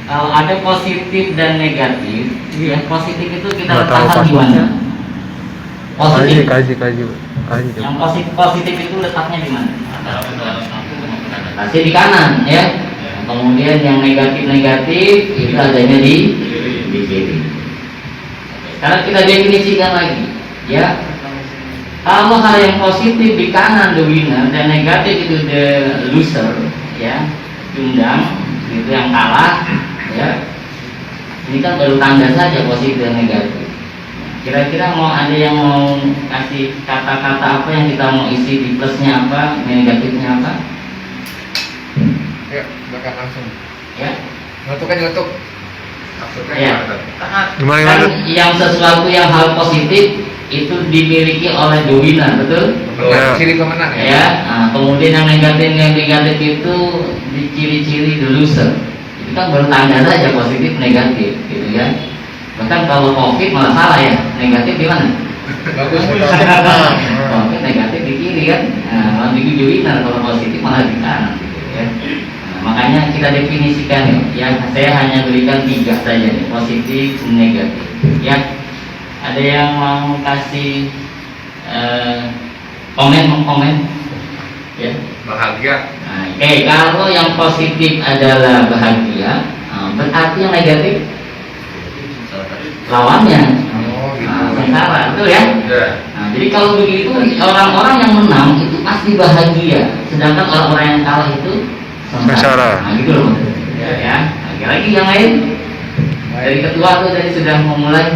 Speaker 6: kalau ada positif dan negatif, ya positif itu kita letakkan di mana? Positif.
Speaker 5: Kaji.
Speaker 6: Yang positif itu letaknya di mana? Pasti di kanan ya. Kemudian yang negatif itu adanya di kiri. Sekarang kita definisikan lagi ya. Kalau hal yang positif di kanan the winner dan negatif itu the loser ya, pecundang itu yang kalah ya. Ini kan baru tanda saja positif dan negatif. Kira-kira mau ada yang mau kasih kata-kata apa yang kita mau isi, di plusnya apa, negatifnya apa?
Speaker 1: Ya, bakal langsung.
Speaker 6: Ya.
Speaker 1: Nyetuk.
Speaker 6: Ya.
Speaker 5: Gimana?
Speaker 6: Kan yang sesuatu yang hal positif itu dimiliki oleh the winner, betul?
Speaker 5: Ya.
Speaker 1: Ciri pemenang ya.
Speaker 6: Ya. Nah, kemudian yang negatif itu di ciri-ciri the loser. Itu kan baru tanda saja positif negatif, gitu ya. Bahkan kalau COVID malah salah ya, negatif di mana?
Speaker 1: Bagus.
Speaker 6: COVID negatif di kiri kan, malah di the winner, kalau positif malah di kanan, gitu ya. Makanya kita definisikan ya, saya hanya berikan 3 saja nih, positif, negatif. Ya, ada yang mau kasih komen? Ya.
Speaker 3: Bahagia.
Speaker 6: Nah, oke, kalau yang positif adalah bahagia, berarti yang negatif lawannya. Sengsara, betul ya? Nah, jadi kalau begitu orang-orang yang menang itu pasti bahagia, sedangkan orang-orang yang kalah itu
Speaker 5: sengsara.
Speaker 6: Nah, gitu loh. Ya. Lagi yang lain. Dari ketua tuh tadi sudah memulai.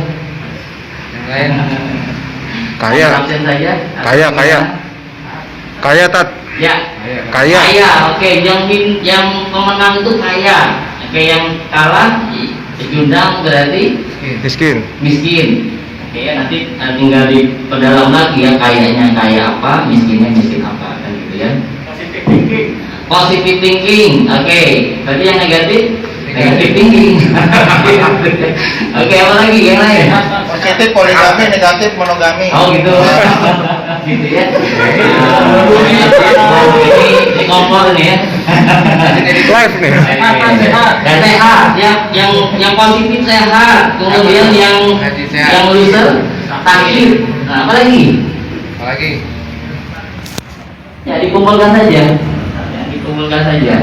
Speaker 1: Yang lain.
Speaker 5: Kaya.
Speaker 6: Absen saja.
Speaker 5: Kaya tat.
Speaker 6: Ya.
Speaker 5: Kaya.
Speaker 6: Oke, yang pemenang itu kaya. Oke, yang kalah pecundang berarti
Speaker 5: Miskin.
Speaker 6: Oke, ya nanti tinggal diperdalam lagi ya, kayanya kaya apa, miskinnya miskin apa, kan gitu ya. Positive thinking. Oke, berarti yang negatif thinking. Oke, apa lagi yang lain?
Speaker 4: Positif poligami, negatif monogami.
Speaker 6: Oh gitu. Gitu ya. Ini kompor nih ya.
Speaker 5: Live nih.
Speaker 6: Dan sehat. Yang positif sehat. Kemudian yang loser sakit. Nah, apa lagi? Ya dikumpulkan saja.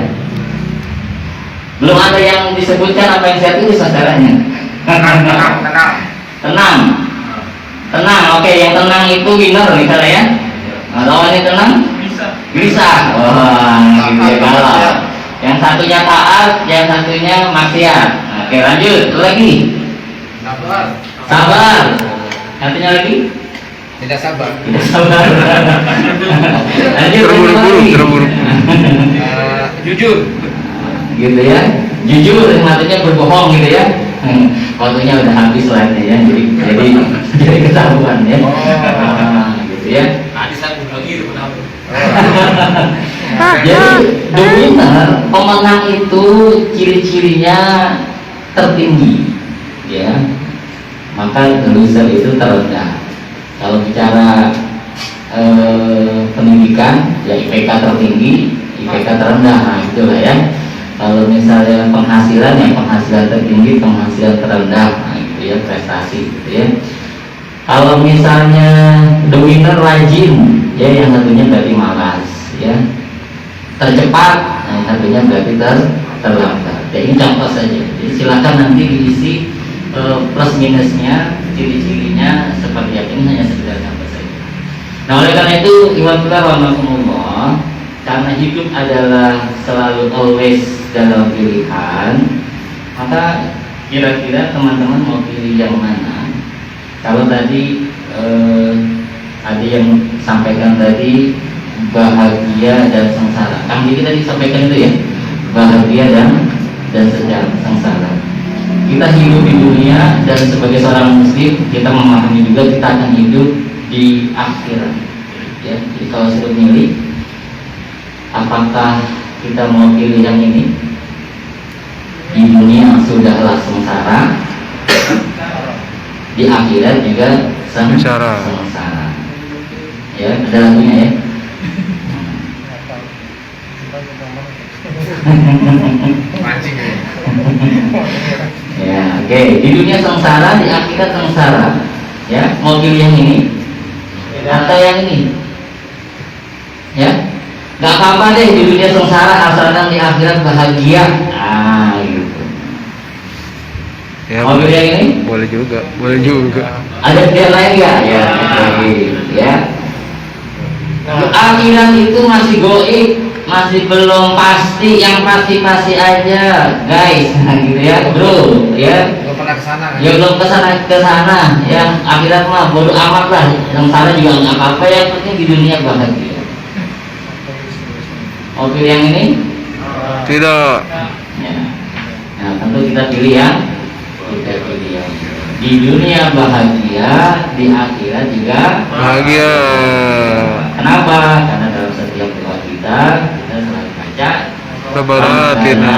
Speaker 6: Belum ada yang disebutkan apa yang saya tulis sasarannya. Tenang. Oke, yang tenang itu winner misalnya ya. Nah, lawannya tenang? Bisa. Wah, gitu ya galau. Yang satunya taat, yang satunya maksiat. Oke, lanjut. Lagi. Sabar. Satunya lagi?
Speaker 1: Tidak sabar.
Speaker 6: Lanjut.
Speaker 5: Terburu-buru.
Speaker 1: Jujur.
Speaker 6: gitu ya. Jujur maksudnya berbohong gitu ya. Waktunya udah habis lah ya, jadi ketahuan ya. Gitu ya. Jadi dominan pemenang itu ciri-cirinya tertinggi, ya. Maka loser itu terendah. Kalau bicara pendidikan, ya IPK tertinggi, IPK terendah, nah itulah ya. Kalau misalnya penghasilan, ya penghasilan tertinggi, penghasilan terendah, nah gitu ya, prestasi gitu ya. Kalau misalnya the winner rajin, ya yang satunya berarti malas, ya. Tercepat, nah yang satunya berarti terlambat. Ya ini contoh saja. Jadi silakan nanti diisi plus minusnya, ciri-cirinya seperti apa, ini hanya sekedar contoh saja. Nah oleh karena itu, ikhwatullah rahmatullah, karena hidup adalah selalu always dalam pilihan, maka kira-kira teman-teman mau pilih yang mana? Kalau tadi ada yang sampaikan tadi bahagia dan sengsara. Kang Diki tadi sampaikan itu ya, bahagia dan sengsara. Kita hidup di dunia dan sebagai seorang muslim kita memahami juga kita akan hidup di akhirat. Ya, jadi kalau sudah milih, apakah kita mau pilih yang ini? Di dunia sudahlah sengsara, di akhirat juga sengsara. Ya, ada lagunya ya.
Speaker 3: Mancing ya.
Speaker 6: Ya, oke. Di dunia sengsara, di akhirat sengsara. Ya, mau pilih yang ini atau yang ini? Ya, nggak apa-apa deh di dunia sengsara asalkan di akhirat bahagia. Ah, gitu.
Speaker 5: Ya,
Speaker 6: Mau pilih yang ini?
Speaker 5: boleh juga, boleh juga.
Speaker 6: Ada pilihan lain nggak? Ya, ya. Akhirat itu masih goib, masih belum pasti, yang pasti aja, guys. Nah, gitu ya, bro, ya.
Speaker 3: Belum pernah kesana kan?
Speaker 6: Ya belum kesana, ya. Akhirat mah bodo amat lah, yang sana juga nggak apa-apa, yang penting di dunia bahagia. Mau pilih yang ini?
Speaker 5: Tidak.
Speaker 6: Ya. Nah, tentu kita pilih yang di dunia bahagia, di akhirat juga
Speaker 5: Bahagia.
Speaker 6: Kenapa? Karena dalam setiap doa kita selalu baca
Speaker 5: Rabbana atina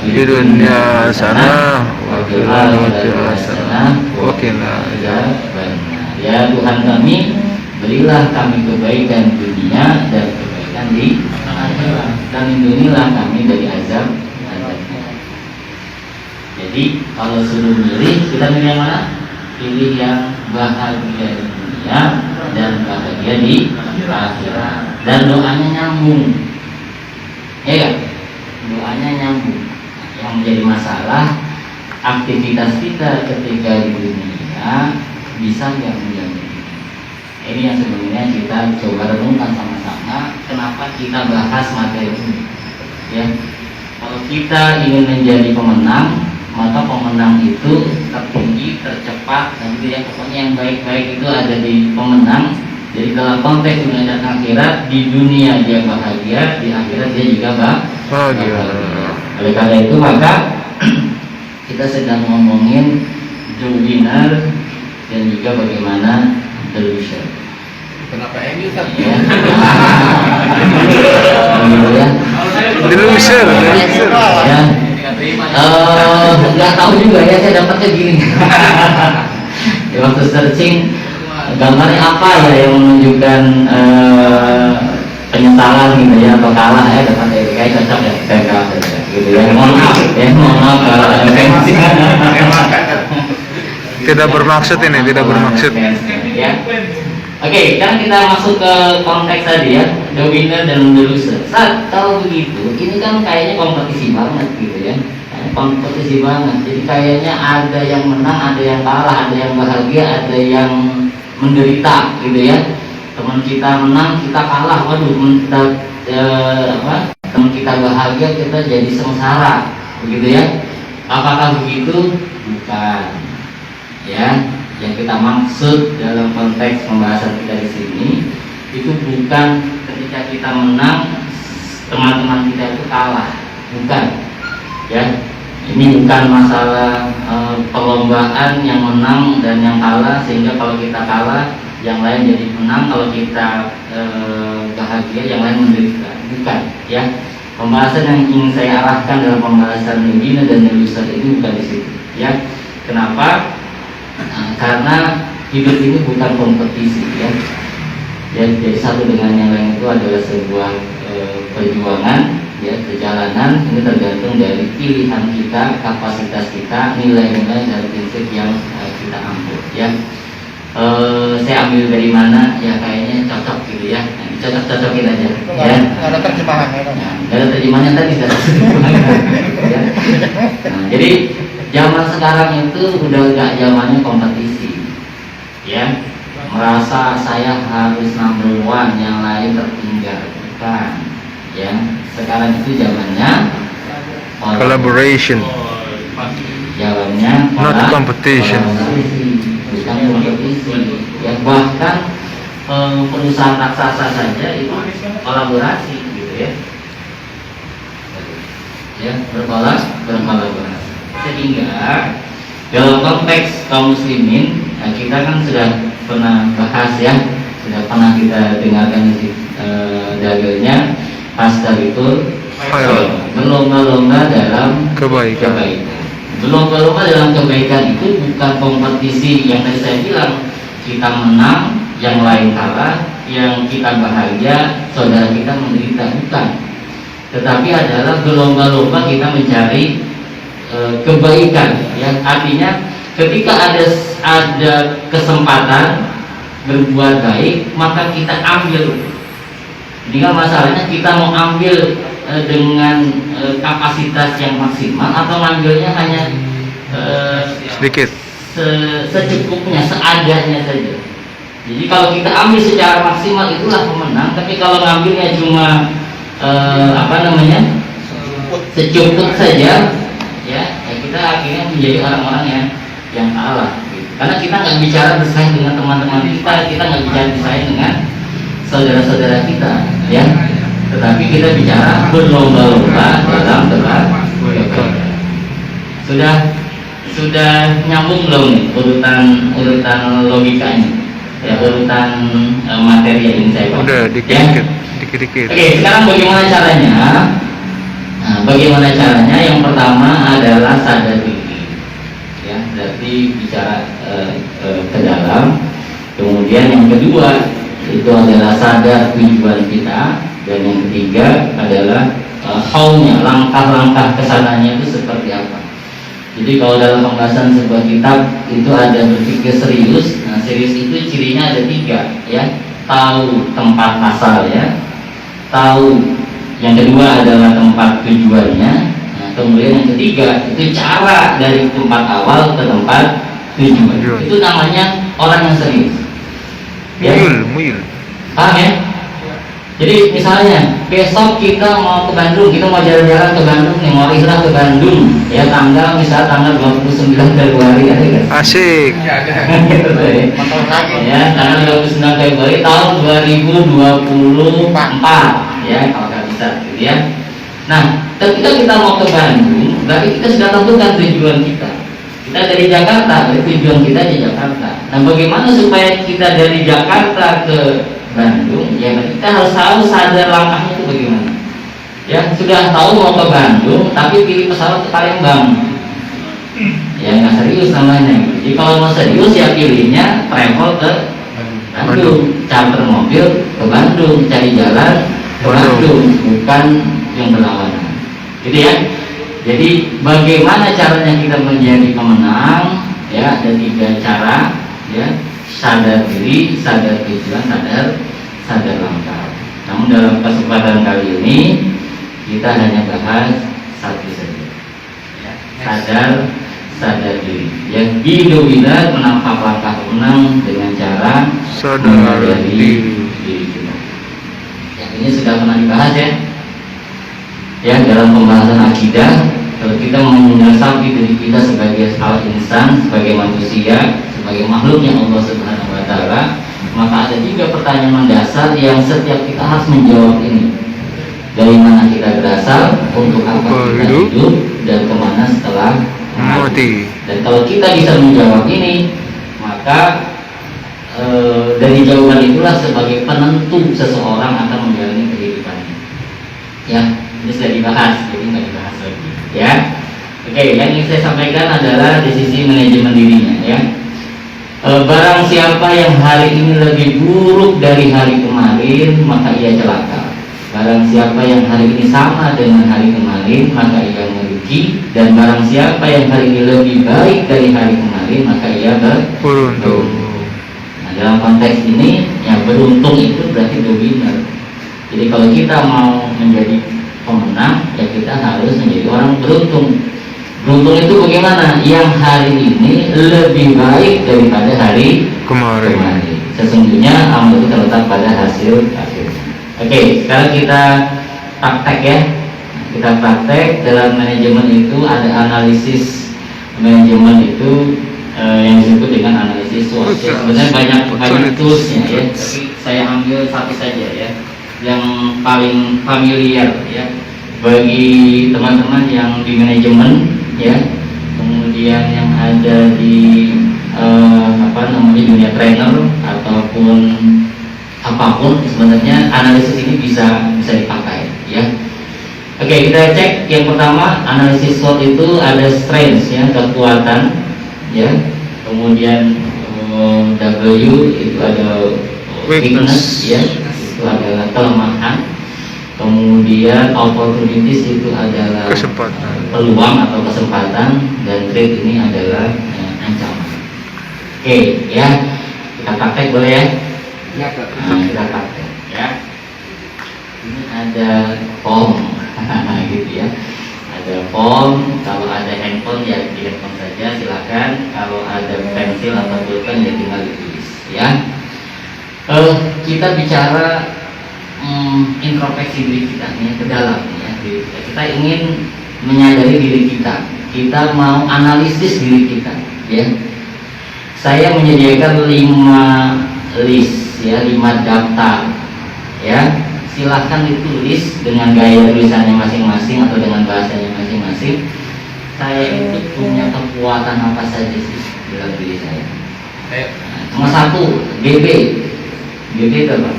Speaker 6: di
Speaker 5: dunya hasanah wa fil akhirati hasanah wa qina adzabannar.
Speaker 6: Ya Tuhan kami, berilah kami kebaikan dunia dan kebaikan di akhirat, dan lindungilah kami dari azab. Jadi kalau suruh milih, kita milih yang mana? Pilih yang bahagia di dunia dan bahagia di akhirat, dan doanya nyambung. Ya kan? Doanya nyambung. Yang menjadi masalah, aktivitas kita ketika di dunia bisa nggak menjadi. Ini yang sebenarnya kita coba renungkan sama-sama. Kenapa kita bahas materi ini? Ya, kalau kita ingin menjadi pemenang, maka pemenang itu tertinggi, tercepat, dan gitu ya. Pokoknya yang baik-baik itu ada di pemenang. Jadi dalam konteks dunia dan akhirat, di dunia dia bahagia, di akhirat dia juga bahagia. Oleh karena itu maka kita sedang ngomongin the winner dan juga bagaimana the loser.
Speaker 3: Kenapa MU kan?
Speaker 6: Ya. Ya.
Speaker 5: The loser.
Speaker 6: Ya. Nggak tahu juga ya, saya dapatnya gini. Di waktu searching gambarnya apa ya yang menunjukkan penyesalan gitu ya, atau kalah ya, dapat kayak cocok ya, saya kalah gitu ya. Mohon maaf kalau ada offense.
Speaker 5: Tidak bermaksud ini, tidak bermaksud.
Speaker 6: Ya. Oke, sekarang kita masuk ke konteks tadi ya, the winner dan the loser. Saat kalau begitu, ini kan kayaknya kompetisi banget gitu ya, kompetisi banget. Jadi kayaknya ada yang menang, ada yang kalah, ada yang bahagia, ada yang menderita gitu ya. Teman kita menang, kita kalah. Waduh, teman kita teman kita bahagia, kita jadi sengsara, begitu ya. Apakah begitu? Bukan. Ya, yang kita maksud dalam konteks pembahasan kita di sini itu bukan ketika kita menang teman-teman kita itu kalah. bukan. Ya, ini bukan masalah perlombaan yang menang dan yang kalah, sehingga kalau kita kalah yang lain jadi menang, kalau kita bahagia yang lain menderita. Bukan, ya. Pembahasan yang ingin saya arahkan dalam pembahasan Nubina dan Nelusa ini bukan di situ, ya. Kenapa? Karena hidup ini bukan kompetisi, ya. Jadi satu dengan yang lain itu adalah sebuah perjuangan, ya, perjalanan. Ini tergantung dari pilihan kita, kapasitas kita, nilai-nilai dan prinsip yang kita ambil, ya. Saya ambil dari mana? Ya kayaknya cocok gitu, ya. Cocok-cocokin aja. Ya.
Speaker 4: Nggak ada terjemahan ya.
Speaker 6: Nggak ada terjemahannya tadi sudah. Ya. Nah, jadi zaman sekarang itu udah nggak zamannya kompetisi, ya. Merasa saya harus number one, yang lain tertinggal, bukan, ya. Sekarang itu zamannya
Speaker 5: Collaboration,
Speaker 6: jalannya
Speaker 5: not competition.
Speaker 6: bukan kompetisi, ya. Bahkan perusahaan raksasa saja itu kolaborasi, gitu, ya. Ya, berkolaborasi. Sehingga dalam konteks kaum muslimin, nah kita kan sudah pernah bahas, ya, sudah pernah kita dengarkan di dalilnya, Fastabiqul khairat, berlomba-lomba dalam
Speaker 5: Kebaikan.
Speaker 6: Berlomba-lomba dalam kebaikan itu bukan kompetisi yang tadi saya bilang, kita menang, yang lain kalah, yang kita bahagia, saudara kita menderita, bukan. Tetapi adalah berlomba-lomba kita mencari kebaikan, ya. Artinya ketika ada kesempatan berbuat baik, maka kita ambil. Jika masalahnya kita mau ambil dengan kapasitas yang maksimal, atau ngambilnya hanya
Speaker 5: Sedikit.
Speaker 6: secukupnya, seadanya saja. Jadi kalau kita ambil secara maksimal itulah pemenang, tapi kalau ngambilnya cuma secukup saja, ya kita akhirnya menjadi orang-orang yang kalah, gitu. Karena kita nggak bicara bersaing dengan teman-teman kita nggak bicara bersaing dengan saudara-saudara kita, ya. Tetapi kita bicara berlomba-lomba dalam kebaikan. Sudah nyambung belum nih urutan logikanya, ya, urutan materi yang ingin saya bahas?
Speaker 5: Udah dikit-dikit.
Speaker 6: Oke, sekarang bagaimana caranya? Nah, bagaimana caranya? Yang pertama adalah sadar diri, ya, berarti bicara ke dalam. Kemudian yang kedua itu adalah sadar tujuan kita, dan yang ketiga adalah how-nya, langkah-langkah kesananya itu seperti apa. Jadi kalau dalam pembahasan sebuah kitab itu ada berpikir serius. Nah, serius itu cirinya ada 3, ya. Tahu tempat asal, ya. Tahu, yang kedua adalah tempat tujuannya. Nah, kemudian yang ketiga itu cara dari tempat awal ke tempat tujuan. Itu namanya orang yang serius, ya.
Speaker 5: Muyul.
Speaker 6: Paham, ya? Jadi misalnya besok kita mau ke Bandung, kita mau jalan-jalan ke Bandung nih, mau riset ke Bandung, ya, tanggal 29 Februari, ya, kan?
Speaker 5: Asik.
Speaker 6: Ya, tanggal 29 Februari tahun 2024, ya, kalau nggak bisa, gitu, ya. Nah, ketika kita mau ke Bandung, berarti kita sudah tentukan tujuan kita. Kita dari Jakarta, berarti tujuan kita di Jakarta. Nah, bagaimana supaya kita dari Jakarta ke Bandung, ya kita harus tahu sadar langkahnya itu bagaimana. Ya, sudah tahu mau ke Bandung, tapi pilih pesawat ke Palembang, ya nggak serius namanya. Jadi kalau mau serius ya pilihnya travel ke Bandung, charter mobil ke Bandung, cari jalan ke Bandung, bukan yang berlawanan, gitu, ya. Jadi bagaimana caranya kita menjadi pemenang? Ya, ada 3 cara, ya. Sadar diri, sadar tujuan, sadar langkah. Namun dalam kesempatan kali ini kita hanya bahas satu saja, ya. Sadar diri. Yang hidup menampak langkah pemenang dengan cara
Speaker 5: Sadar diri.
Speaker 6: kita. Ya, ini sudah pernah dibahas, ya. Ya, dalam pembahasan akidah, kalau kita menyesapi diri kita sebagai al-insan, sebagai manusia, sebagai makhluknya Allah Subhanahu wa Ta'ala, maka ada 3 pertanyaan mendasar yang setiap kita harus menjawab ini. dari mana kita berasal, untuk apa kita hidup, dan kemana setelah mati. Dan kalau kita bisa menjawab ini, maka dari jawaban itulah sebagai penentu seseorang akan menjalani kehidupannya. Ya, ini sudah dibahas, jadi nggak dibahas lagi. Ya, oke. Yang ingin saya sampaikan adalah di sisi manajemen dirinya. Ya, barang siapa yang hari ini lebih buruk dari hari kemarin, maka ia celaka. Barang siapa yang hari ini sama dengan hari kemarin, maka ia merugi. Dan barang siapa yang hari ini lebih baik dari hari kemarin, maka ia beruntung. Nah, dalam konteks ini, yang beruntung itu berarti the winner. Jadi kalau kita mau menjadi pemenang, ya kita harus menjadi orang beruntung. Beruntung itu bagaimana? Yang hari ini lebih baik daripada hari kemarin. Sesungguhnya amal itu terletak pada hasil akhirnya. Oke, sekarang kita praktek ya. Kita praktek dalam manajemen itu ada analisis manajemen itu yang disebut dengan analisis SWOT. Sebenarnya banyak toolsnya ya. Tapi saya ambil satu saja ya, yang paling familiar ya bagi teman-teman yang di manajemen ya, kemudian yang ada di dunia trainer ataupun apapun, sebenarnya analisis ini bisa dipakai ya. Oke, kita cek yang pertama, analisis SWOT itu ada strengths ya, kekuatan ya, kemudian W itu ada weakness ya, itu adalah kelemahan, kemudian opportunities itu adalah peluang atau kesempatan, dan threat ini adalah ancaman. Oke ya, kita praktek boleh ya? Kita praktek ya. Ini ada form gitu ya, ada form. Kalau ada handphone ya di handphone saja silakan, kalau ada pensil atau pulpen ya tinggal ditulis ya. Kita bicara introspeksi diri kita nih, ke dalam ya. Kita ingin menyadari diri kita, kita mau analisis diri kita ya. Saya menyediakan 5 list ya, 5 daftar ya. Silahkan ditulis dengan gaya tulisannya masing-masing atau dengan bahasanya masing-masing. Saya itu punya kekuatan apa saja sih dalam diri saya. Nomor 1, GB itu apa?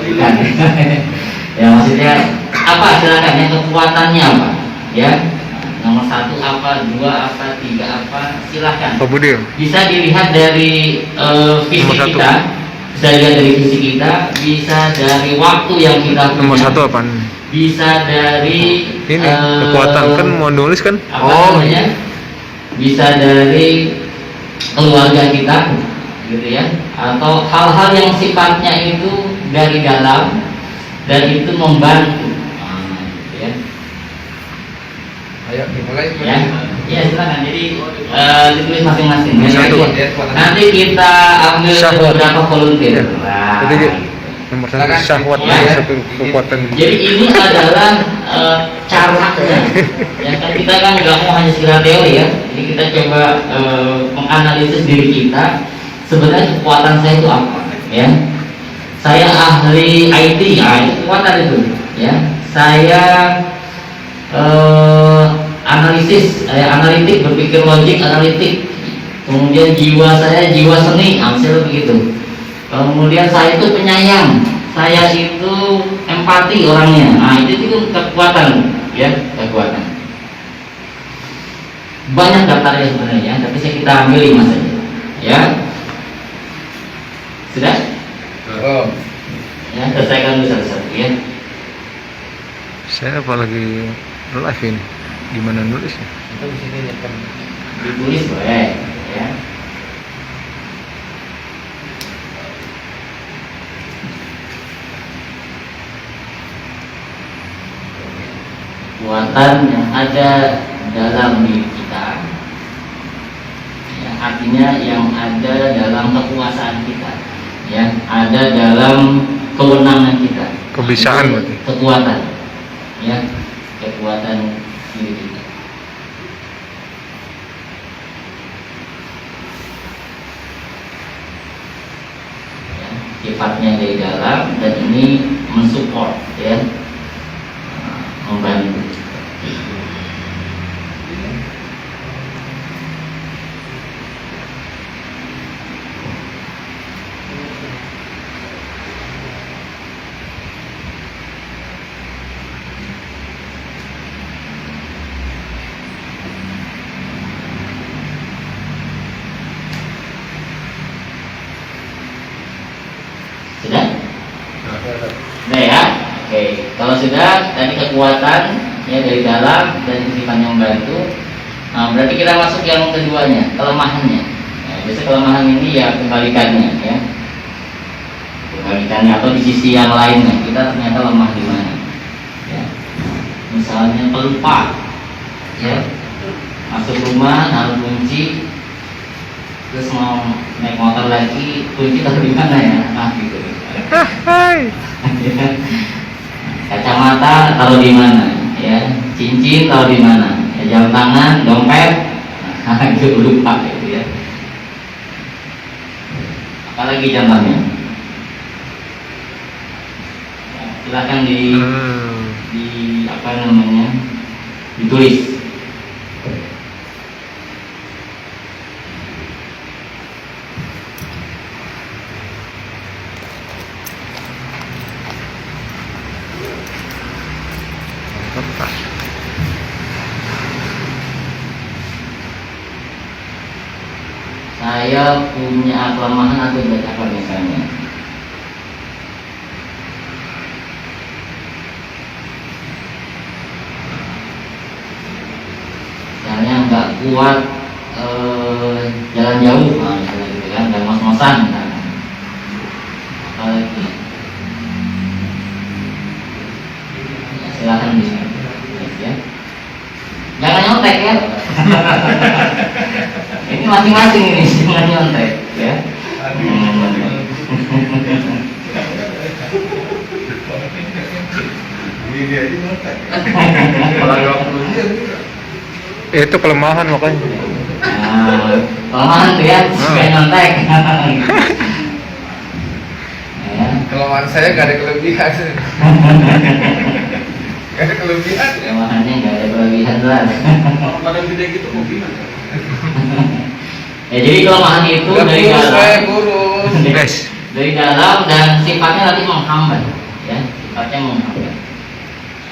Speaker 6: Bukan. Ya maksudnya apa, silakan ya, kekuatannya apa ya. Nomor 1 apa, 2 apa, 3 apa, silakan. Bisa dilihat dari fisik kita, bisa dilihat dari fisik kita, bisa dari waktu yang kita punya.
Speaker 5: Nomor 1 apaan?
Speaker 6: Bisa dari
Speaker 5: ini kekuatan kan mau nulis kan?
Speaker 6: Namanya? Bisa dari keluarga kita gitu ya, atau hal-hal yang sifatnya itu dari dalam dan itu membantu ya.
Speaker 1: Ayo dimulai
Speaker 6: Ya, ya silakan. Jadi ditulis masing-masing. Nanti kita ambil beberapa volunteer.
Speaker 5: Jadi nomor 1 syahwat ya. Satu kekuatan.
Speaker 6: Jadi ini adalah caranya. Ya kan kita kan nggak mau hanya sekedar teori ya. Jadi kita coba menganalisis diri kita. Sebenarnya kekuatan saya itu apa? Ya, saya ahli IT, ya itu kekuatan itu. Ya, saya analitik, berpikir logik, analitik. Kemudian jiwa saya jiwa seni, hasil begitu. Kemudian saya itu penyayang, saya itu empati orangnya. Nah itu kekuatan, ya kekuatan. Banyak daftarnya sebenarnya, tapi kita ambil 5 saja. Ya, sudah? Ya, selesaikan dulu satu-satu ya.
Speaker 5: Saya apalagi live ini, gimana nulisnya?
Speaker 6: Itu di sini ditulis boleh, ya. Kekuatan yang ada dalam diri kita, ya, artinya yang ada dalam kekuasaan kita, ya, ada dalam kewenangan kita.
Speaker 5: Kebisaan berarti.
Speaker 6: Kekuatan, ya, kekuatan diri kita. Ya, sifatnya dari dalam, dan ini mensupport ya, membantu. Sudah? Sudah ya? Oke, kalau sudah, tadi kekuatan ya dari dalam dan sifatnya membantu. Nah, berarti kita masuk yang keduanya, kelemahannya. Nah, biasanya kelemahan ini ya kebalikannya ya. Kebalikannya atau di sisi yang lainnya, kita ternyata lemah di mana? Ya. Misalnya pelupa, ya, masuk rumah, naruh kunci, terus mau naik motor lagi, kunci taruh di mana ya? Nah, gitu. Kacamata taruh di mana? Ya, cincin taruh di mana? Ya, jam tangan, dompet, nah, itu lupa gitu ya. Apalagi contohnya? Silakan di apa namanya, ditulis. Saya punya kelemahan atau apa misalnya? Misalnya nggak kuat jalan jauh, nah, misalnya gitu kan, dan ngos-ngosan, misalnya. Apalagi? Ya, silakan bisa, ya. Jangan nyontek ya. Ini masing-masing ini, jangan nyontek ya.
Speaker 5: Itu kelemahan makanya.
Speaker 6: Nah, kelemahan tuh ya, supaya nyontek. Ya.
Speaker 5: Kelemahan saya nggak ada kelebihan. Nggak ada kelebihan.
Speaker 6: Kelemahannya nggak ada kelebihan lah.
Speaker 3: Pada gede gitu mau gimana?
Speaker 6: Ya, jadi kelemahan itu dari dalam,
Speaker 5: Guys.
Speaker 6: dari dalam, dan sifatnya nanti menghambat, ya, sifatnya menghambat.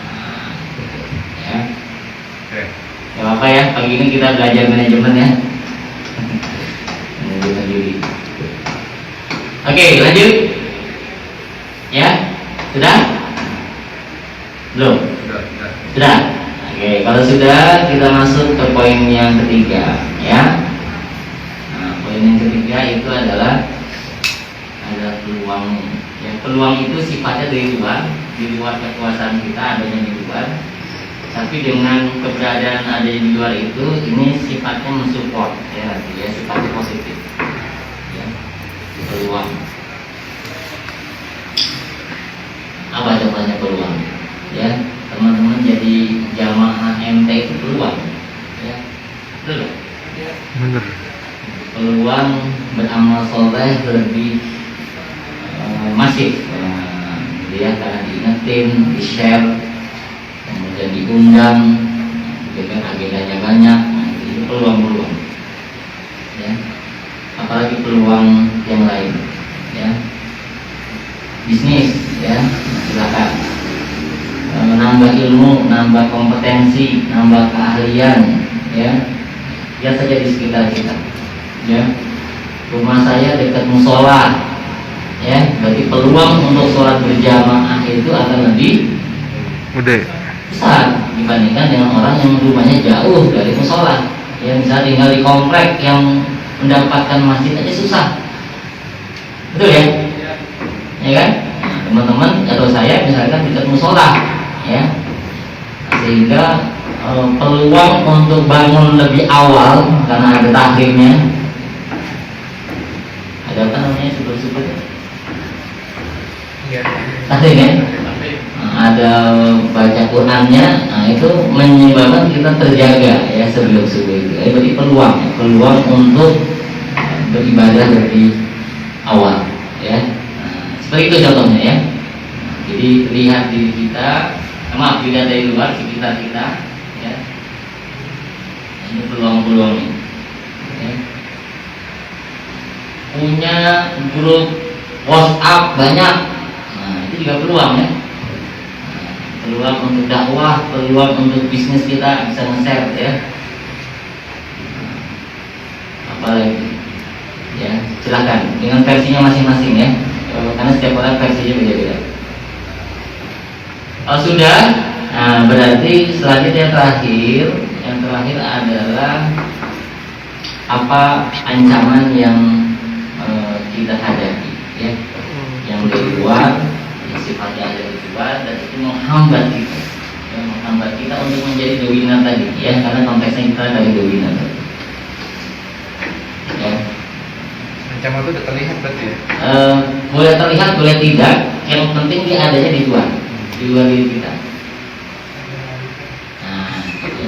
Speaker 6: Nah, ya. Ya apa ya, pagi ini kita belajar manajemen ya. Manajemen diri. Oke, lanjut. Ya, sudah? Belum? Sudah. Oke, kalau sudah, kita masuk ke poin yang ketiga, ya. Nah, poin yang ketiga itu adalah ada peluang. Ya, peluang itu sifatnya dari luar, di luar kekuasaan kita, adanya di luar. Tapi dengan keberadaan ada di luar itu, ini sifatnya mensupport, ya, ya, sifatnya positif. Ya, peluang. Apa contohnya peluang? Ya, teman-teman jadi jamaah MT itu peluang, ya, betul ya?
Speaker 5: Bener.
Speaker 6: Peluang beramal soleh lebih masif, ya, karena diingetin, di-share, kemudian diundang, dengan agendanya banyak, nah, itu peluang-peluang, ya. Apalagi peluang yang lain, ya, bisnis, ya, silakan. Menambah ilmu, nambah kompetensi, nambah keahlian, ya, lihat saja di sekitar kita, ya. Rumah saya dekat musola, ya, berarti peluang untuk sholat berjamaah itu akan lebih
Speaker 5: Udah.
Speaker 6: besar dibandingkan dengan orang yang rumahnya jauh dari musola, ya, misalnya tinggal di komplek yang mendapatkan masjid aja susah, betul ya? Ya kan? Nah, teman-teman atau saya misalkan dekat musola, ya, sehingga peluang untuk bangun lebih awal karena ada tahrimnya, ada apa namanya, super tahrim ya, ada baca Qurannya, nah itu menyebabkan kita terjaga ya sebelum subuh itu. Berarti peluang untuk beribadah lebih awal, ya. Nah, Seperti itu contohnya ya. Jadi lihat diri kita, dilihat dari luar sekitar kita ya. Ini peluang-peluangnya ya. Punya grup WhatsApp banyak, nah itu juga peluang ya. Peluang untuk dakwah, peluang untuk bisnis kita bisa nge-share ya. Apalagi ya, silakan dengan versinya masing-masing ya, karena setiap orang versinya beda-beda. Kalau sudah, nah berarti selanjutnya yang terakhir adalah apa ancaman yang kita hadapi ya, yang dari luar, yang sifatnya ada di luar dan itu menghambat kita, menghambat kita untuk menjadi dominan tadi ya, karena konteksnya kita dari dominan tadi ya.
Speaker 1: Ancaman itu udah terlihat berarti ya?
Speaker 6: Boleh terlihat, boleh tidak, yang penting dia adanya di luar diri kita. Nah gitu.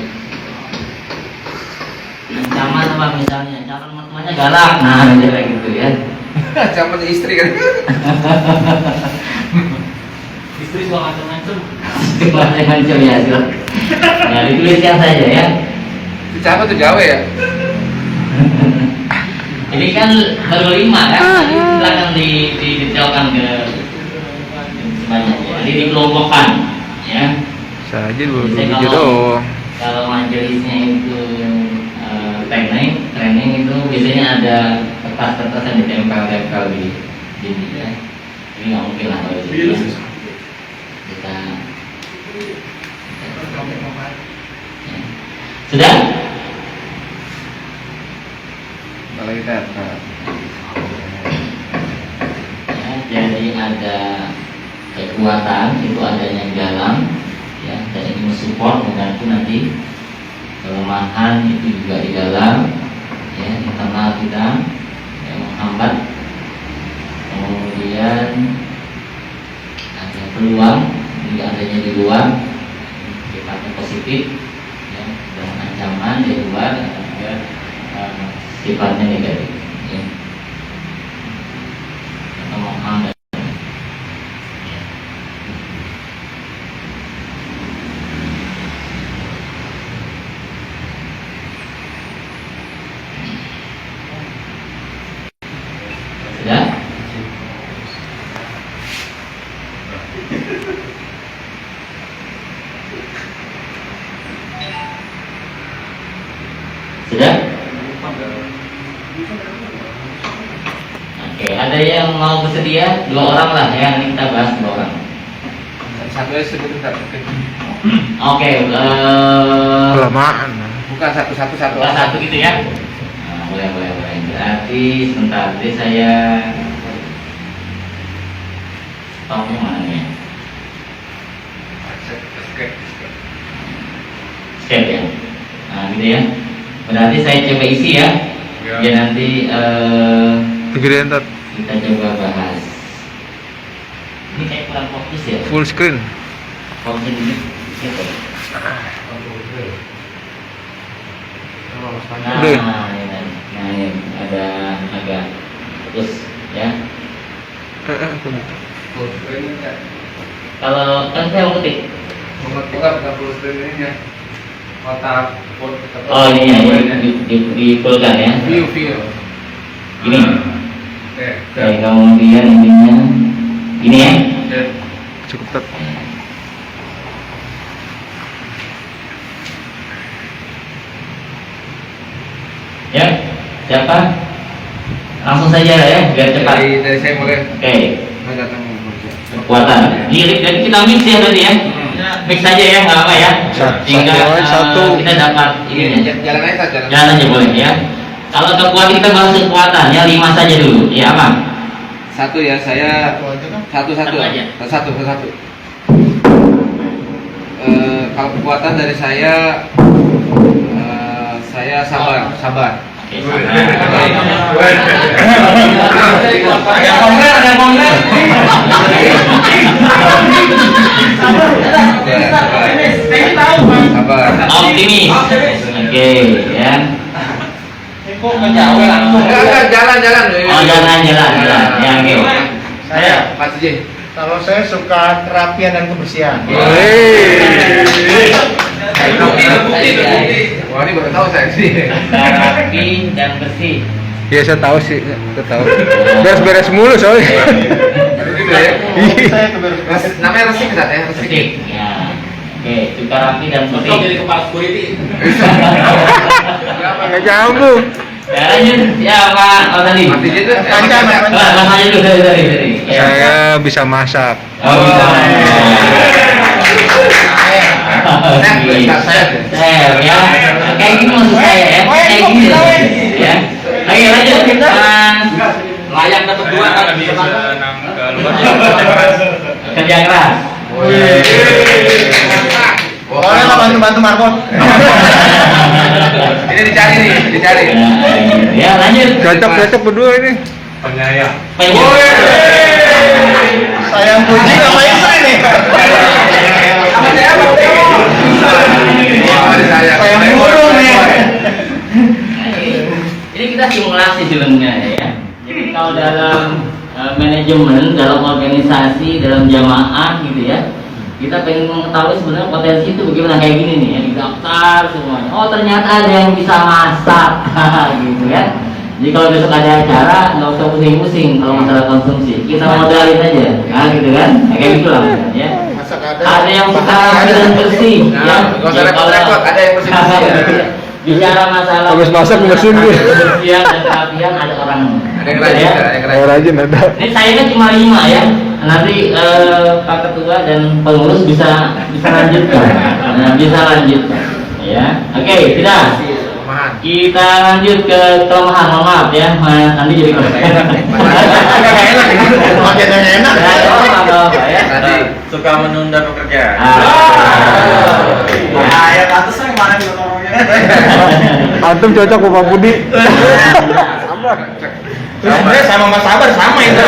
Speaker 6: Ancaman apa misalnya, calon mertuanya galak, nah kayak gitu ya.
Speaker 1: Ancaman istri kan?
Speaker 6: Istri suka macam-macam. Macam-macam ya, silakan. Nah, dituliskan saja ya.
Speaker 1: Siapa tuh Jawa ya?
Speaker 6: Ini kan baru 5 kan? Silakan didetailkan ke sebanyak ya. Jadi dikelompokkan ya.
Speaker 5: Saja
Speaker 6: Biasanya
Speaker 5: 27 doang.
Speaker 6: kalau majelisnya itu training itu biasanya ada kertas-kertas yang ditempel-tempel di sini ya. Ini nggak mungkin lah kalau di sini ya. Kita ya. Sudah?
Speaker 1: Kalau kita
Speaker 6: Ya, jadi ada kekuatan itu adanya di dalam ya, dan ini mensupport membantu nanti. Kelemahan itu juga di dalam ya, internal kita yang menghambat. Kemudian ada peluang juga adanya di luar, sifatnya positif ya, dan ancaman di luar juga sifatnya negatif ya. Atau menghambat. Sudah? Sudah? Oke, ada yang mau bersedia? 2 orang lah ya, nanti kita bahas 2 orang.
Speaker 1: satu aja sebentar.
Speaker 6: Oke,
Speaker 5: Kelamaan.
Speaker 1: Bukan satu-satu
Speaker 6: satu gitu ya. Nah, boleh. Berarti sebentar, jadi saya stopnya mana nih? Skip ya. Nah, gitu ya. Berarti saya coba isi ya. Biar nanti
Speaker 5: Gedean tat.
Speaker 6: kita coba bahas. Ini kayak kurang fokus ya.
Speaker 5: Full screen.
Speaker 6: Fokus dikit. Gitu.
Speaker 5: Udah.
Speaker 6: Nah, ini ada agak putus ya. Kalau kan saya mau ketik.
Speaker 1: Bukan full screen ini ya. Kotak.
Speaker 6: Oh ini ya, di fullkan ya.
Speaker 1: View.
Speaker 6: Ini.
Speaker 1: Oke.
Speaker 6: Kemudian ininya ini ya.
Speaker 5: Cukup tat.
Speaker 6: Ya, siapa? Langsung saja ya, biar cepat.
Speaker 1: Dari saya boleh.
Speaker 6: Oke,
Speaker 1: Datang.
Speaker 6: kekuatan. Jadi kita mix ya tadi ya. Mix saja ya, nggak apa ya. Sehingga
Speaker 5: satu.
Speaker 6: kita dapat ini.
Speaker 1: Jalan aja.
Speaker 6: Jalan aja boleh ya. Kalau kekuatan kita bahas kekuatan ya 5 saja dulu. Ya apa?
Speaker 1: Satu ya, saya satu
Speaker 6: aja.
Speaker 1: Satu. Kalau kekuatan dari saya sabar.
Speaker 6: Oke, sabar.
Speaker 1: Ada kongres. Sabar.
Speaker 6: Optimis. Oke, ya.
Speaker 1: Enggak, jalan.
Speaker 6: Oh, jalan. Ya, oke.
Speaker 4: Saya.
Speaker 1: Mas J.
Speaker 4: Kalau saya suka kerapian dan kebersihan.
Speaker 1: Wah, ini baru tahu saya sih.
Speaker 6: Rapi dan bersih.
Speaker 5: Iya saya tahu sih, saya tahu. Beres-beres mulu soalnya.
Speaker 1: Gitu ya.
Speaker 4: Saya kebersihan.
Speaker 1: Namanya resik kan ya? Resik.
Speaker 6: Bersih. Ya. Oke, suka rapi dan bersih.
Speaker 1: Jadi kepala security.
Speaker 5: Nggak nyambung.
Speaker 6: Ya lanjut, ya Pak Otali.
Speaker 1: Mas J itu
Speaker 4: Panca, Mas Panca.
Speaker 6: Mas aja dulu dari. Ya.
Speaker 5: Saya bisa masak.
Speaker 6: Oh, bisa. Chef ya. Kayak gini maksud saya ya. Kayak gini ya. Oke lanjut kita.
Speaker 3: Layak dapat 2 kan bisa nang keluar.
Speaker 6: Kerja keras.
Speaker 4: Boleh lah bantu Margot.
Speaker 1: Ini dicari nih, dicari.
Speaker 6: Ya lanjut.
Speaker 5: Cocok berdua ini.
Speaker 3: Penyayang.
Speaker 4: Sayang kucing sama istri nih.
Speaker 1: Sama saya apa? Oh, saya.
Speaker 4: Sayang burung nih.
Speaker 6: Ini kita simulasi filmnya ya. Jadi kalau dalam manajemen, dalam organisasi, dalam jamaah gitu ya, kita pengen mengetahui sebenarnya potensi itu bagaimana kayak gini nih, yang didaftar semuanya. Oh ternyata ada yang bisa masak, gitu ya. Jadi kalau besok ada acara, nggak usah pusing-pusing kalau masalah konsumsi. Kita modalin aja, nah gitu kan? Nah, kayak gitu lah, ya.
Speaker 4: Masak
Speaker 6: Ada yang suka rapi dan bersih, ya.
Speaker 1: Nggak usah repot-repot, ada yang bersih-bersih ya.
Speaker 6: Bicara masalah
Speaker 5: Habis masak mesin dia.
Speaker 6: kebersihan dan kerapian ada orang.
Speaker 1: Ada yang rajin, ada yang rajin.
Speaker 5: Rajin ada.
Speaker 6: Ini sayangnya cuma 5 ya. Nanti Pak Ketua dan pengurus bisa lanjutkan. Nah, bisa lanjutkan. Ya. Oke, tidak. Kita lanjut ke kelemahan. Mohon maaf ya, Mas Andi jadi kelemahan.
Speaker 4: Enak ini. Makin enak.
Speaker 6: Ya.
Speaker 1: Tadi
Speaker 3: Suka menunda pekerjaan.
Speaker 4: Ya atas yang mana juga ngomongnya.
Speaker 5: Antum cocok sama Pak Budi.
Speaker 4: Sebenarnya sama Mas Sabar sama itu.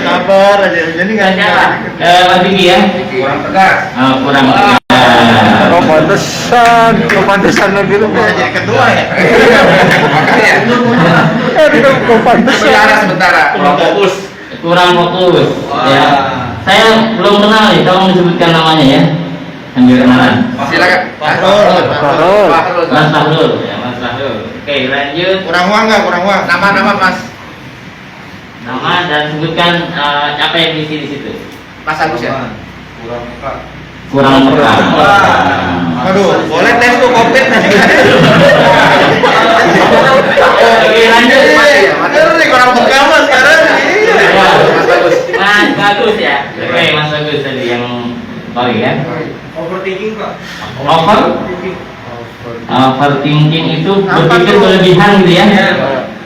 Speaker 4: Sabar aja. Jadi nggak
Speaker 6: Siapa? Mas Diki ya.
Speaker 1: kurang tegas.
Speaker 6: Kurang.
Speaker 5: Oh pantesan lagi lu.
Speaker 4: jadi ketua ya.
Speaker 1: Makanya. Sementara.
Speaker 6: Kurang fokus. Ya. Saya belum kenal nih, tolong disebutkan namanya ya. Sambil kenalan.
Speaker 1: Silakan.
Speaker 5: Fahrul.
Speaker 6: Mas Fahrul, ya Mas Fahrul. Oke, lanjut.
Speaker 4: Kurang uang nggak? Kurang uang.
Speaker 1: Nama Mas
Speaker 6: Nama dan sebutkan apa yang diisi di situ.
Speaker 1: Mas Agus ya.
Speaker 6: Kurang peka.
Speaker 4: Aduh, boleh tes tuh COVID nanti.
Speaker 6: Oke, lanjut.
Speaker 4: Ini kurang peka mas sekarang.
Speaker 1: Mas Bagus.
Speaker 6: Mas Bagus ya. Oke, Mas Bagus tadi yang balik ya.
Speaker 4: Overthinking pak.
Speaker 6: Overthinking itu berpikir berlebihan gitu ya.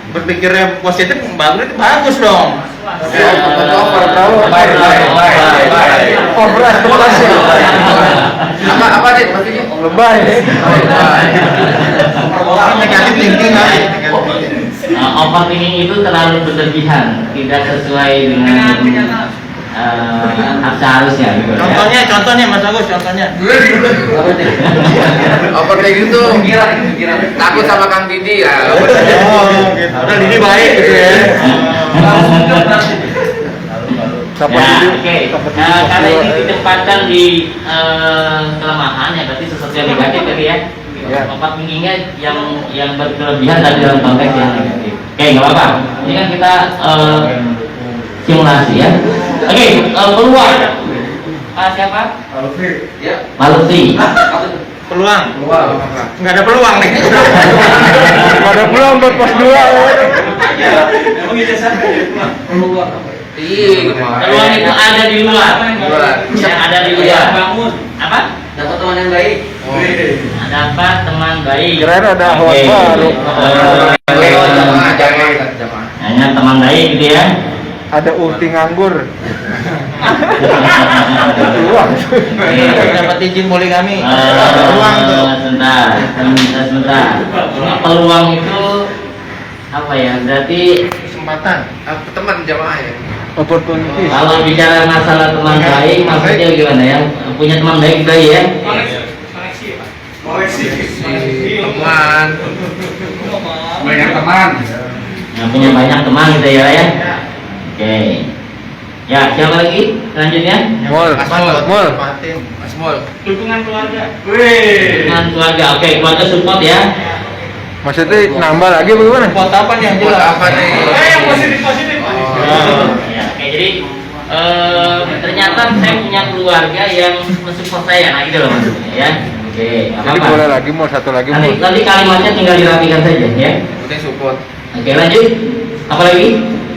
Speaker 4: Berpikirnya positif bagus itu bagus dong.
Speaker 1: Apa deh maksudnya?
Speaker 5: Lebay.
Speaker 4: Negatif thinking kan.
Speaker 6: Overthinking itu terlalu berlebihan, tidak sesuai dengan seharusnya gitu ya.
Speaker 4: Contohnya Mas Agus, contohnya.
Speaker 1: Overthinking itu takut sama Kang Didi ya.
Speaker 4: Oh, gitu. Udah Didi baik gitu ya.
Speaker 6: Oke. Karena ini ditempatkan di kelemahan ya, berarti sesuatu yang negatif tadi ya. Overthinkingnya yang berlebihan tadi dalam konteks yang negatif. Oke, nggak apa-apa. Ini kan kita simulasi ya. Oke, peluang. Siapa?
Speaker 1: Ya.
Speaker 6: Pak Lutfi.
Speaker 4: Peluang. Nggak ada peluang nih.
Speaker 5: Ada peluang buat pos 2.
Speaker 4: Emang itu siapa ya? Peluang.
Speaker 6: Peluang itu ada di luar. Yang ada di luar. Apa?
Speaker 1: Dapat teman yang baik.
Speaker 6: Dapat teman baik.
Speaker 5: Kirain ada hawa baru.
Speaker 6: Hanya teman baik gitu ya.
Speaker 5: Ada ulti nganggur.
Speaker 4: Dapat izin poligami.
Speaker 6: Peluang tuh. Sebentar. Peluang itu apa ya? Berarti
Speaker 4: Kesempatan.
Speaker 1: Teman jamaah ya.
Speaker 5: Opportunity.
Speaker 6: kalau bicara masalah teman baik, maksudnya gimana ya? Punya teman baik ya?
Speaker 1: Teman. Banyak teman.
Speaker 6: yang punya banyak teman gitu ya. Oke. Ya, siapa lagi? Selanjutnya?
Speaker 5: Mul.
Speaker 4: Dukungan keluarga.
Speaker 6: Dukungan keluarga. Oke, keluarga support ya.
Speaker 5: Maksudnya nambah lagi bagaimana?
Speaker 4: Buat apa nih yang jelas?
Speaker 3: Apa nih?
Speaker 4: Yang positif.
Speaker 6: Ya, oke, jadi ternyata saya punya keluarga yang mensupport saya, nah gitu loh maksudnya ya. Oke, nggak
Speaker 5: Jadi
Speaker 6: apa-apa.
Speaker 5: boleh lagi Mul, satu lagi Mul.
Speaker 6: Nanti kalimatnya tinggal dirapikan saja ya.
Speaker 3: Penting support.
Speaker 6: Oke, lanjut. Apa lagi?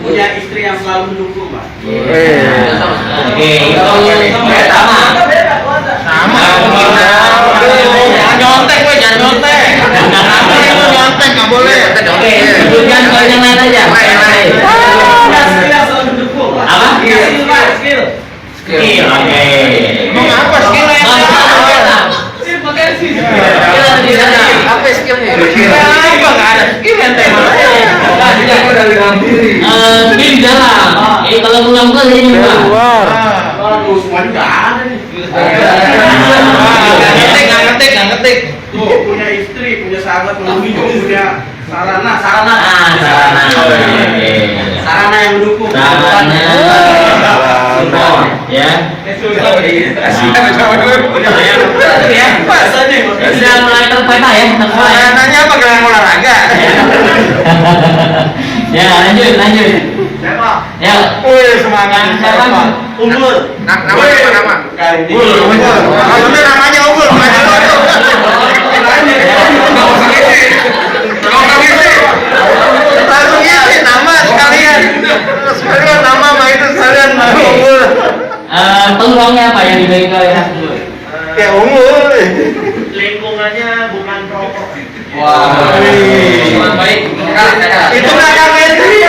Speaker 7: Punya istri yang selalu mendukung, Pak.
Speaker 6: Oke, itu sama.
Speaker 4: Jangan nyontek, gue jangan nyontek. Nyontek nggak boleh.
Speaker 6: Oke, sebutkan poin yang lain aja.
Speaker 7: Istri yang selalu mendukung.
Speaker 6: Apa?
Speaker 7: Skill, Pak, skill.
Speaker 6: Skill, oke.
Speaker 4: Mau ngapa skillnya?
Speaker 7: Skill pakai skill.
Speaker 6: Skill ada di sana.
Speaker 4: Apa skillnya? Apa nggak ada skill yang tema?
Speaker 6: Skill di dalam. Kalau pulang-pulang jadi nyumbang.
Speaker 5: Keluar.
Speaker 7: Waduh, semua juga ada nih.
Speaker 4: Nggak ngetik.
Speaker 7: Tuh, punya istri, punya sahabat, punya sarana.
Speaker 6: Sarana. Oke.
Speaker 7: Sarana yang mendukung.
Speaker 6: Sarana. Support, ya. Sudah mulai terpeta ya,
Speaker 4: Nanya apa gelang olahraga?
Speaker 6: Ya, lanjut.
Speaker 7: Siapa?
Speaker 6: Ya.
Speaker 4: Wih, semangat.
Speaker 6: Siapa?
Speaker 7: Unggul.
Speaker 3: Nama?
Speaker 7: Kali ini.
Speaker 4: Maksudnya namanya unggul, langsung isi nama sekalian nama sama itu sekalian unggul.
Speaker 6: Peluangnya apa yang dibagi kalian?
Speaker 4: Ya unggul.
Speaker 7: Lingkungannya bukan perokok.
Speaker 3: Wah. Baik.
Speaker 4: Itu belakang entry.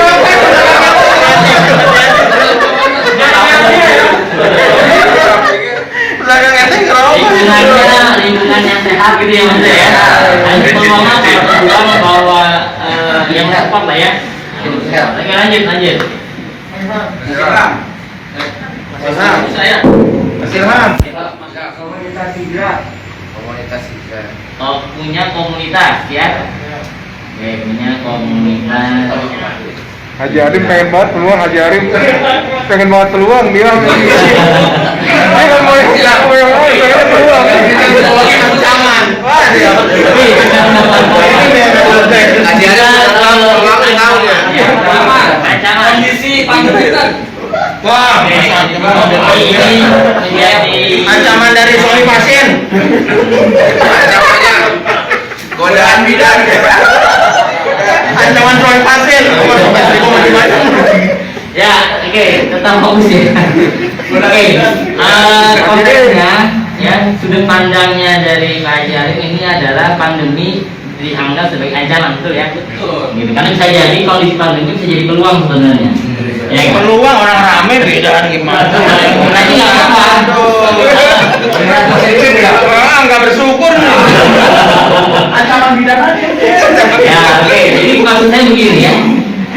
Speaker 4: Belakang entry ngerokok.
Speaker 6: Lingkungan yang sehat gitu ya mas ya. Lanjut peluangnya peluang bahwa yang support lah ya. Oke, lanjut.
Speaker 7: Sekarang.
Speaker 6: Saya.
Speaker 3: Komunitas juga.
Speaker 6: Punya komunitas ya. Oke, punya komunitas.
Speaker 5: Haji Arim pengen banget peluang, Haji Arim pengen banget peluang bilang. Pengen mau yang lain, pengen peluang.
Speaker 4: Ancaman. Wah, dia.
Speaker 6: Ancaman
Speaker 7: Kondisi panggilan.
Speaker 4: Wah,
Speaker 6: ini menjadi
Speaker 4: ancaman dari suami pasien.
Speaker 3: Ancamannya godaan bidan.
Speaker 4: Ancaman suami pasien.
Speaker 6: ya. Oke, tetap fokus ya. Oke, konteksnya ya, sudut pandangnya dari Pak Haji Arim ini adalah pandemi dianggap sebagai ancaman, betul ya?
Speaker 3: Betul.
Speaker 6: Gitu. Karena bisa jadi kondisi pandemi bisa jadi peluang sebenarnya. Ya, kan?
Speaker 4: Peluang orang rame bedaan gimana?
Speaker 6: Nanti nggak apa-apa.
Speaker 4: Nggak bersyukur nih.
Speaker 7: Ancaman bidan aja.
Speaker 6: Ya, oke. Jadi maksud saya begini ya.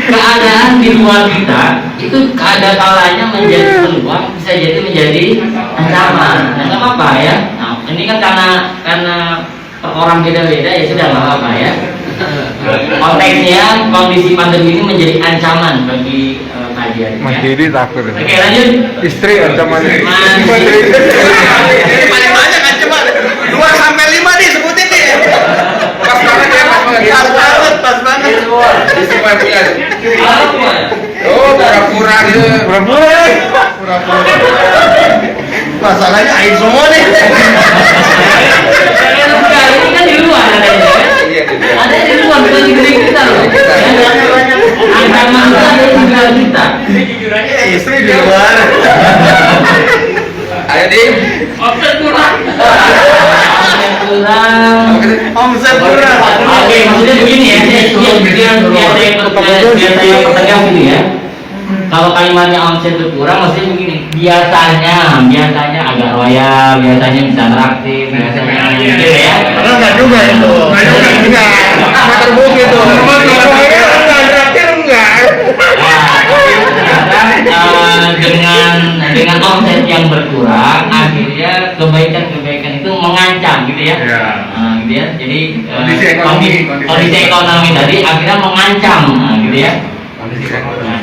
Speaker 6: Keadaan di luar kita itu ada kalanya menjadi peluang, bisa jadi menjadi ancaman. Nah, nggak apa-apa ya. Nah, ini kan karena per orang beda-beda ya sudah nggak apa-apa ya. Konteksnya kondisi pandemi ini menjadi ancaman bagi kajian.
Speaker 5: Mas
Speaker 6: Ya.
Speaker 5: Didi takut.
Speaker 6: Oke, lanjut.
Speaker 5: Istri ancaman.
Speaker 4: Paling banyak ancaman. 2 sampai 5 nih sebutin nih.
Speaker 3: Pas banget ya,
Speaker 4: Pas banget.
Speaker 3: Ini semua yang punya.
Speaker 6: Apa?
Speaker 3: Oh, pura-pura gitu.
Speaker 5: Pura-pura.
Speaker 4: Masalahnya air semua nih.
Speaker 6: Ini kan di luar adanya.
Speaker 3: Iya, gitu.
Speaker 6: Ada di luar bukan di diri kita loh. Ancaman itu ada di luar kita.
Speaker 7: Jujur aja.
Speaker 4: Istri di luar.
Speaker 3: Ayo Dim.
Speaker 7: Omset kurang.
Speaker 6: Kurang.
Speaker 4: Omset kurang.
Speaker 6: Oke, maksudnya begini ya, biar saya pertegas gini ya. Kalau kalimatnya omset berkurang, maksudnya begini. Biasanya agak royal, biasanya bisa traktir, biasanya gitu ya.
Speaker 4: Karena enggak juga itu. Enggak. Enggak terbukti itu. Enggak terakhir enggak.
Speaker 6: Dengan omset yang berkurang, akhirnya kebaikan itu mengancam gitu ya. Nah, gitu ya. Jadi
Speaker 3: Kondisi
Speaker 6: ekonomi tadi akhirnya mengancam, gitu ya.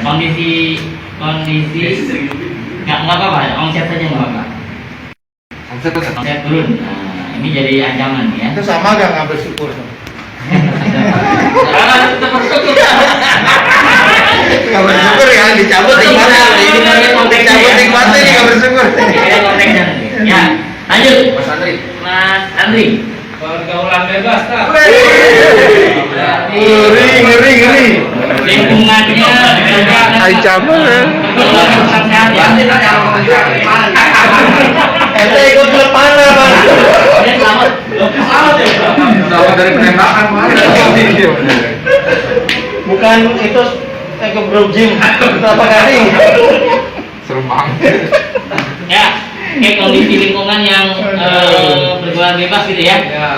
Speaker 3: Kondisi
Speaker 6: Kondisi nggak apa-apa, omset saja nggak apa-apa. Omset turun. Nah, ini jadi ancaman ya.
Speaker 4: Itu sama gak nggak bersyukur?
Speaker 6: Tetap bersyukur.
Speaker 4: Nggak bersyukur ya, dicabut nikmatnya. Dicabut nikmatnya ini nggak bersyukur.
Speaker 6: Ya, lanjut.
Speaker 3: Mas Andri.
Speaker 6: Mas Andri.
Speaker 7: Pergaulan bebas, tak?
Speaker 2: Ngeri.
Speaker 6: Lingkungannya
Speaker 2: Hai cabut.
Speaker 4: Ente ikut klub mana, Bang?
Speaker 3: Selamat dari penembakan, Mas.
Speaker 4: Bukan itu ke bro gym berapa kali?
Speaker 3: Serem banget.
Speaker 6: Ya, kayak kondisi lingkungan yang berguna bebas gitu ya.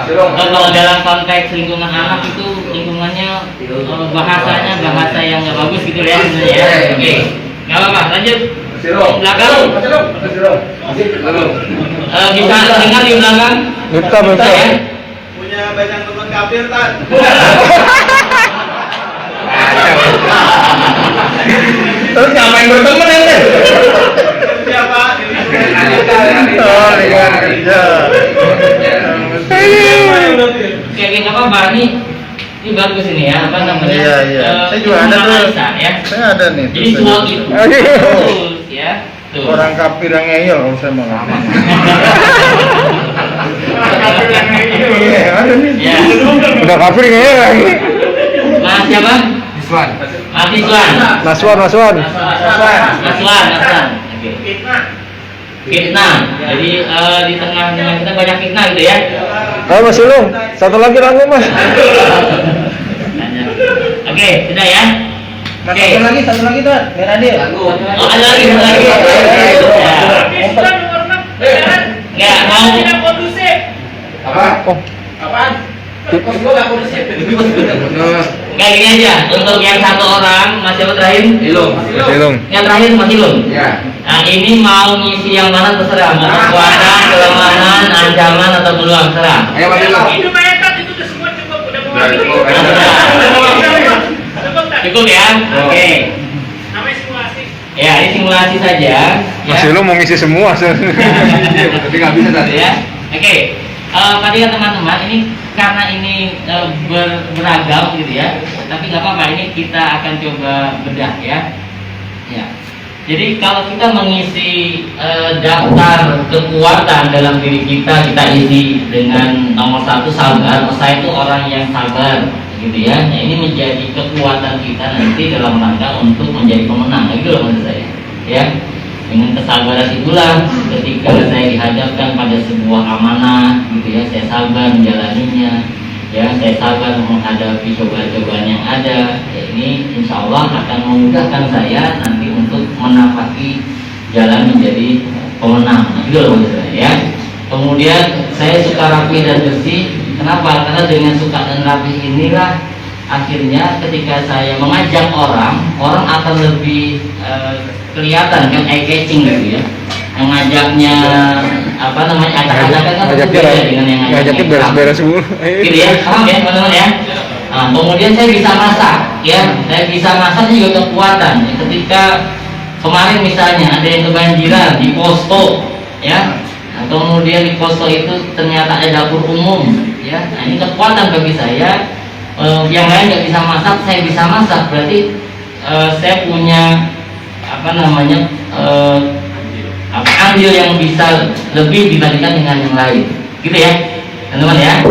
Speaker 6: Kalau dalam konteks lingkungan anak itu lingkungannya bahasanya bahasa yang nggak bagus gitu ya sebenarnya ya. Oke, nggak apa-apa. Lanjut. Belakang. Bisa dengar di belakang.
Speaker 2: Betul.
Speaker 6: Ya.
Speaker 7: Punya banyak teman kafir, tak?
Speaker 2: Terus ngapain berteman ente?
Speaker 7: Kerja, Pak.
Speaker 2: Oh, lingkungan kerja.
Speaker 6: Kayak gini apa nih? Ini bagus ini ya, apa namanya?
Speaker 2: Iya. Saya juga ada tuh.
Speaker 6: Analisa, ya.
Speaker 2: Saya ada nih.
Speaker 6: Jadi semua itu. Terus ya. Tuh.
Speaker 2: Orang kafir yang ngeyel kalau saya mau ngomong. Iya, ada nih.
Speaker 6: Ya.
Speaker 2: Udah kafir ngeyel lagi.
Speaker 6: Mas siapa?
Speaker 3: Iswan.
Speaker 6: Mas Iswan.
Speaker 2: Naswan.
Speaker 6: Naswan. Oke. Fitnah. Jadi di tengah-tengah kita banyak fitnah gitu ya.
Speaker 2: Ayo Mas Ilung, satu lagi rangkum Mas.
Speaker 6: Oke, sudah ya. Oke.
Speaker 4: Satu lagi tuh, biar adil.
Speaker 6: Oh, ada lagi. Ya. Nggak mau.
Speaker 3: Apa?
Speaker 2: Oh,
Speaker 7: Apaan? Gua nggak kondusif.
Speaker 6: Nggak gini aja. Untuk yang satu orang, Mas siapa terakhir?
Speaker 2: Mas Ilung.
Speaker 6: Yang terakhir Mas Ilung.
Speaker 3: Ya.
Speaker 6: Nah ini mau ngisi yang mana terserah. Mau kekuatan, kelemahan, ancaman atau peluang terserah.
Speaker 3: Ayo Mas Ilung.
Speaker 7: Itu mayat itu udah semua cukup, udah mau
Speaker 3: Udah cukup.
Speaker 7: Cukup, tak?
Speaker 6: Cukup ya. Oke.
Speaker 7: Namanya simulasi.
Speaker 6: Ya ini simulasi saja.
Speaker 2: Mas Ilung mau ngisi semua.
Speaker 3: Tapi nggak bisa tadi.
Speaker 6: Ya. Oke. Tadi ya teman-teman ini karena ini beragam gitu ya. Tapi nggak apa-apa ini kita akan coba bedah ya. Ya. Jadi kalau kita mengisi daftar kekuatan dalam diri kita isi dengan nomor 1 sabar. Saya itu orang yang sabar, gitu ya. Nah, ini menjadi kekuatan kita nanti dalam rangka untuk menjadi pemenang, gitu loh maksud saya. Ya, dengan kesabaran itulah ketika saya dihadapkan pada sebuah amanah, gitu ya, saya sabar menjalaninya. Ya, saya sabar menghadapi cobaan-cobaan yang ada. Ya, ini insya Allah akan memudahkan saya nanti untuk menapaki jalan menjadi pemenang. Gitu loh maksud saya ya. Kemudian saya suka rapi dan bersih. Kenapa? Karena dengan suka dan rapi inilah akhirnya ketika saya mengajak orang akan lebih kelihatan kan eye catching gitu ya. Yang ngajaknya apa namanya acak-acakan kan berbeda dengan yang ngajaknya
Speaker 2: beres-beres dulu.
Speaker 6: gitu ya, paham ya teman-teman ya. Nah, kemudian saya bisa masak ya, saya bisa masak juga kekuatan ya. Ketika kemarin misalnya ada yang kebanjiran di posko ya, nah, kemudian di posko itu ternyata ada dapur umum ya, nah, ini kekuatan bagi saya. Yang lain nggak bisa masak, saya bisa masak, berarti saya punya apa namanya andil yang bisa lebih dibandingkan dengan yang lain, gitu ya teman-teman ya.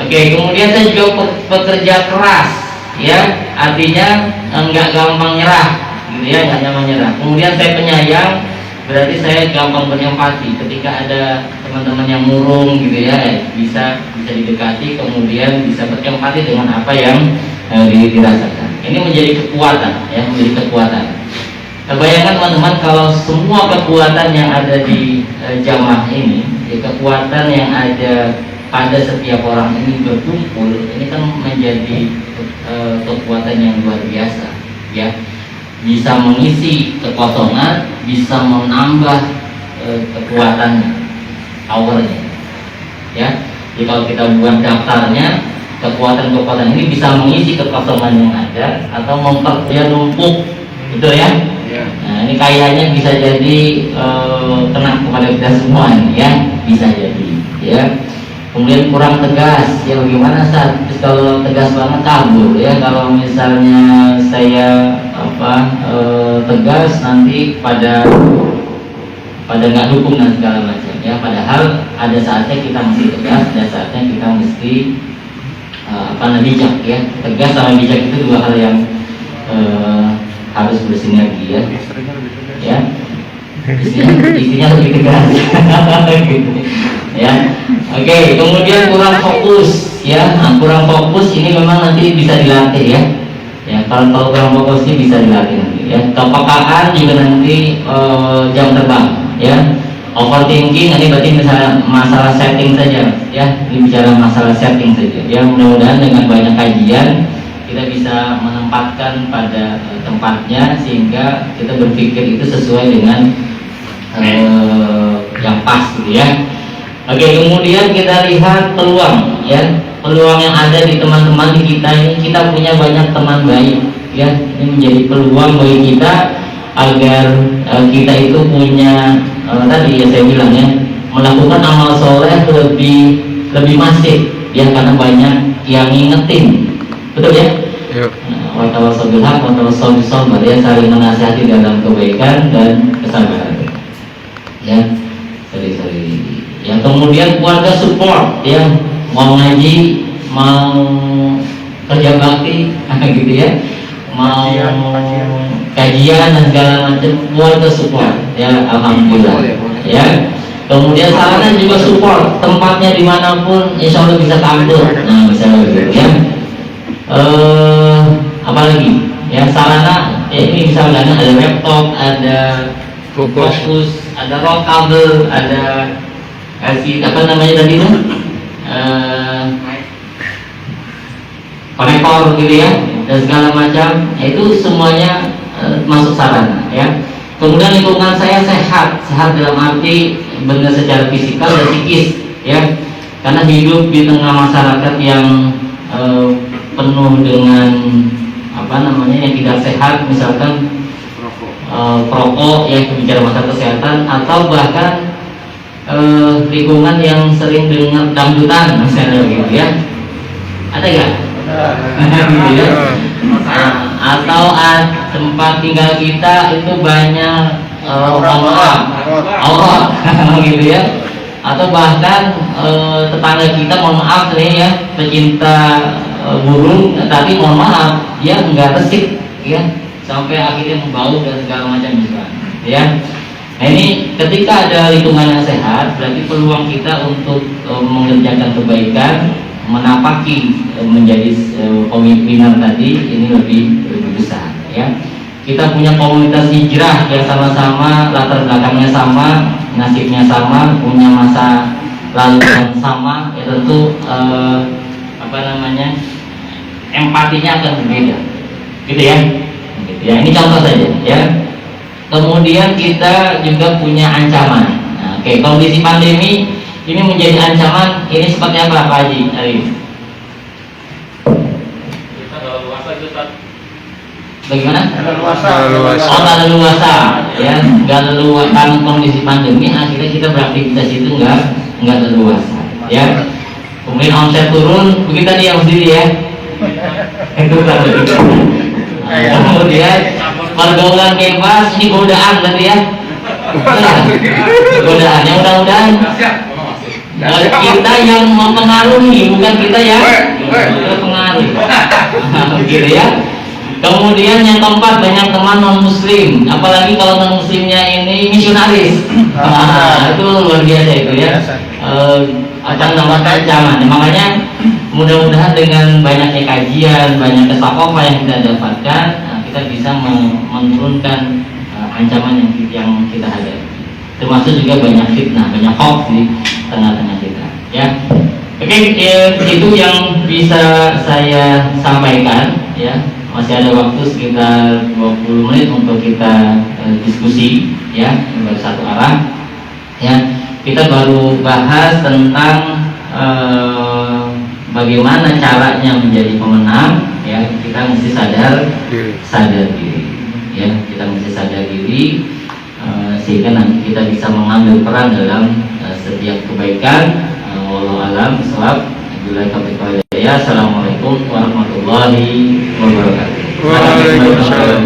Speaker 6: Oke, kemudian saya juga pekerja keras ya, artinya nggak gampang nyerah, gitu ya, nggak gampang nyerah. Kemudian saya penyayang, berarti saya gampang berempati ketika ada teman-teman yang murung, gitu ya, bisa didekati, kemudian bisa berempati dengan apa yang dirasakan. Ini menjadi kekuatan ya, menjadi kekuatan. Bayangkan teman-teman kalau semua kekuatan yang ada di jamaah ini, ya, kekuatan yang ada pada setiap orang ini berkumpul, ini kan menjadi kekuatan yang luar biasa, ya. Bisa mengisi kekosongan, bisa menambah kekuatannya, powernya, ya. Jadi kalau kita buat daftarnya, kekuatan-kekuatan ini bisa mengisi kekosongan yang ada atau memperkuat numpuk, betul ya? Nah, ini kayaknya bisa jadi kena kepada kita semua nih, ya, bisa jadi, ya. Kemudian kurang tegas, ya bagaimana saat kalau tegas banget kabur, ya. Kalau misalnya saya tegas nanti pada nggak dukung dan segala macam, ya. Padahal ada saatnya kita mesti tegas, ada saatnya kita mesti bijak, ya. Tegas sama bijak itu dua hal yang harus bersinergi, ya. Ya, isinya lebih tegas, gitu. Ya, oke. Kemudian kurang fokus, ya. Nah, kurang fokus ini memang nanti bisa dilatih, ya. Ya, kalau kurang fokus ini bisa dilatih nanti, ya. Kepekaan juga nanti jam terbang, ya. Overthinking ini berarti misalnya masalah setting saja, ya. Ini bicara masalah setting saja, ya. Mudah-mudahan dengan banyak kajian kita bisa menempatkan pada tempatnya sehingga kita berpikir itu sesuai dengan yang pas, gitu, ya. Oke, kemudian kita lihat peluang, ya. Peluang yang ada di teman-teman di kita ini, kita punya banyak teman baik, ya. Ini menjadi peluang bagi kita agar kita itu punya tadi ya saya bilang, ya, melakukan amal soleh lebih masif, ya, karena banyak yang ngingetin, betul, ya. Watawassaw bil haq, watawassaw bis sabr, ya, saling menasihati dalam kebaikan dan kesabaran, ya. Sorry. Ya, kemudian keluarga support, ya, mau ngaji, mau kerja bakti, gitu, ya, mau kajian dan segala macam, keluarga support, ya, alhamdulillah, ya. Kemudian sarana juga support, tempatnya dimanapun, insya Allah bisa tampil, nah misalnya gitu, ya. Apalagi, ya, sarana, ya, ini misalnya ada laptop, ada fokus, ada rock kabel, ada apa namanya tadi itu konektor, gitu, ya, dan segala macam, itu semuanya masuk sarana, ya. Kemudian lingkungan saya sehat dalam arti benar secara fisikal dan psikis, ya, karena hidup di tengah masyarakat yang penuh dengan yang tidak sehat, misalkan perokok, ya, bicara masalah kesehatan, atau bahkan lingkungan yang sering dengar dangdutan, misalnya, gitu, ya. Ada nggak? Gitu, ya. Atau tempat tinggal kita itu banyak aurat, gitu, ya. Atau bahkan tetangga kita, mohon maaf nih, ya, pecinta burung, tapi mohon maaf dia nggak resik, ya, sampai akhirnya membau dan segala macam, ya. Nah, ini ketika ada lingkungan yang sehat, berarti peluang kita untuk mengerjakan kebaikan, menapaki menjadi pemimpinan tadi ini lebih besar, ya. Kita punya komunitas hijrah yang sama-sama latar belakangnya sama, nasibnya sama, punya masa lalu yang sama, ya, tentu empatinya akan berbeda, gitu, ya. Gitu, ya. Ini contoh saja, ya. Kemudian kita juga punya ancaman. Nah, oke, kondisi pandemi ini menjadi ancaman. Ini seperti apa, Pak Haji? Bagaimana? Nggak leluasa, ya. Nggak leluasa karena kondisi pandemi, akhirnya kita beraktivitas itu nggak leluasa, ya. Kemudian omset turun, begitu tadi yang sendiri, ya. Itu kan. Kemudian pergaulan bebas, ini godaan berarti, ya. Godaan, yang mudah-mudahan kita yang mempengaruhi, bukan kita yang mempengaruhi, gitu, ya. Kemudian yang keempat, banyak teman non muslim, apalagi kalau non muslimnya ini misionaris. Nah, itu luar biasa itu, ya. Akan menambah ancaman. Makanya mudah-mudahan dengan banyaknya kajian, banyak kesakofah yang kita dapatkan, kita bisa menurunkan ancaman yang kita hadapi. Termasuk juga banyak fitnah, banyak hoax di tengah-tengah kita, ya. Oke, itu yang bisa saya sampaikan, ya. Masih ada waktu sekitar 20 menit untuk kita diskusi, ya, baru satu arah, ya. Kita baru bahas tentang bagaimana caranya menjadi pemenang, ya kita mesti sadar diri, ya kita mesti sadar diri, sehingga nanti kita bisa mengambil peran dalam setiap kebaikan. Wallahu a'lam bishawab. Assalamualaikum warahmatullahi wabarakatuh.
Speaker 5: Waalaikumsalam.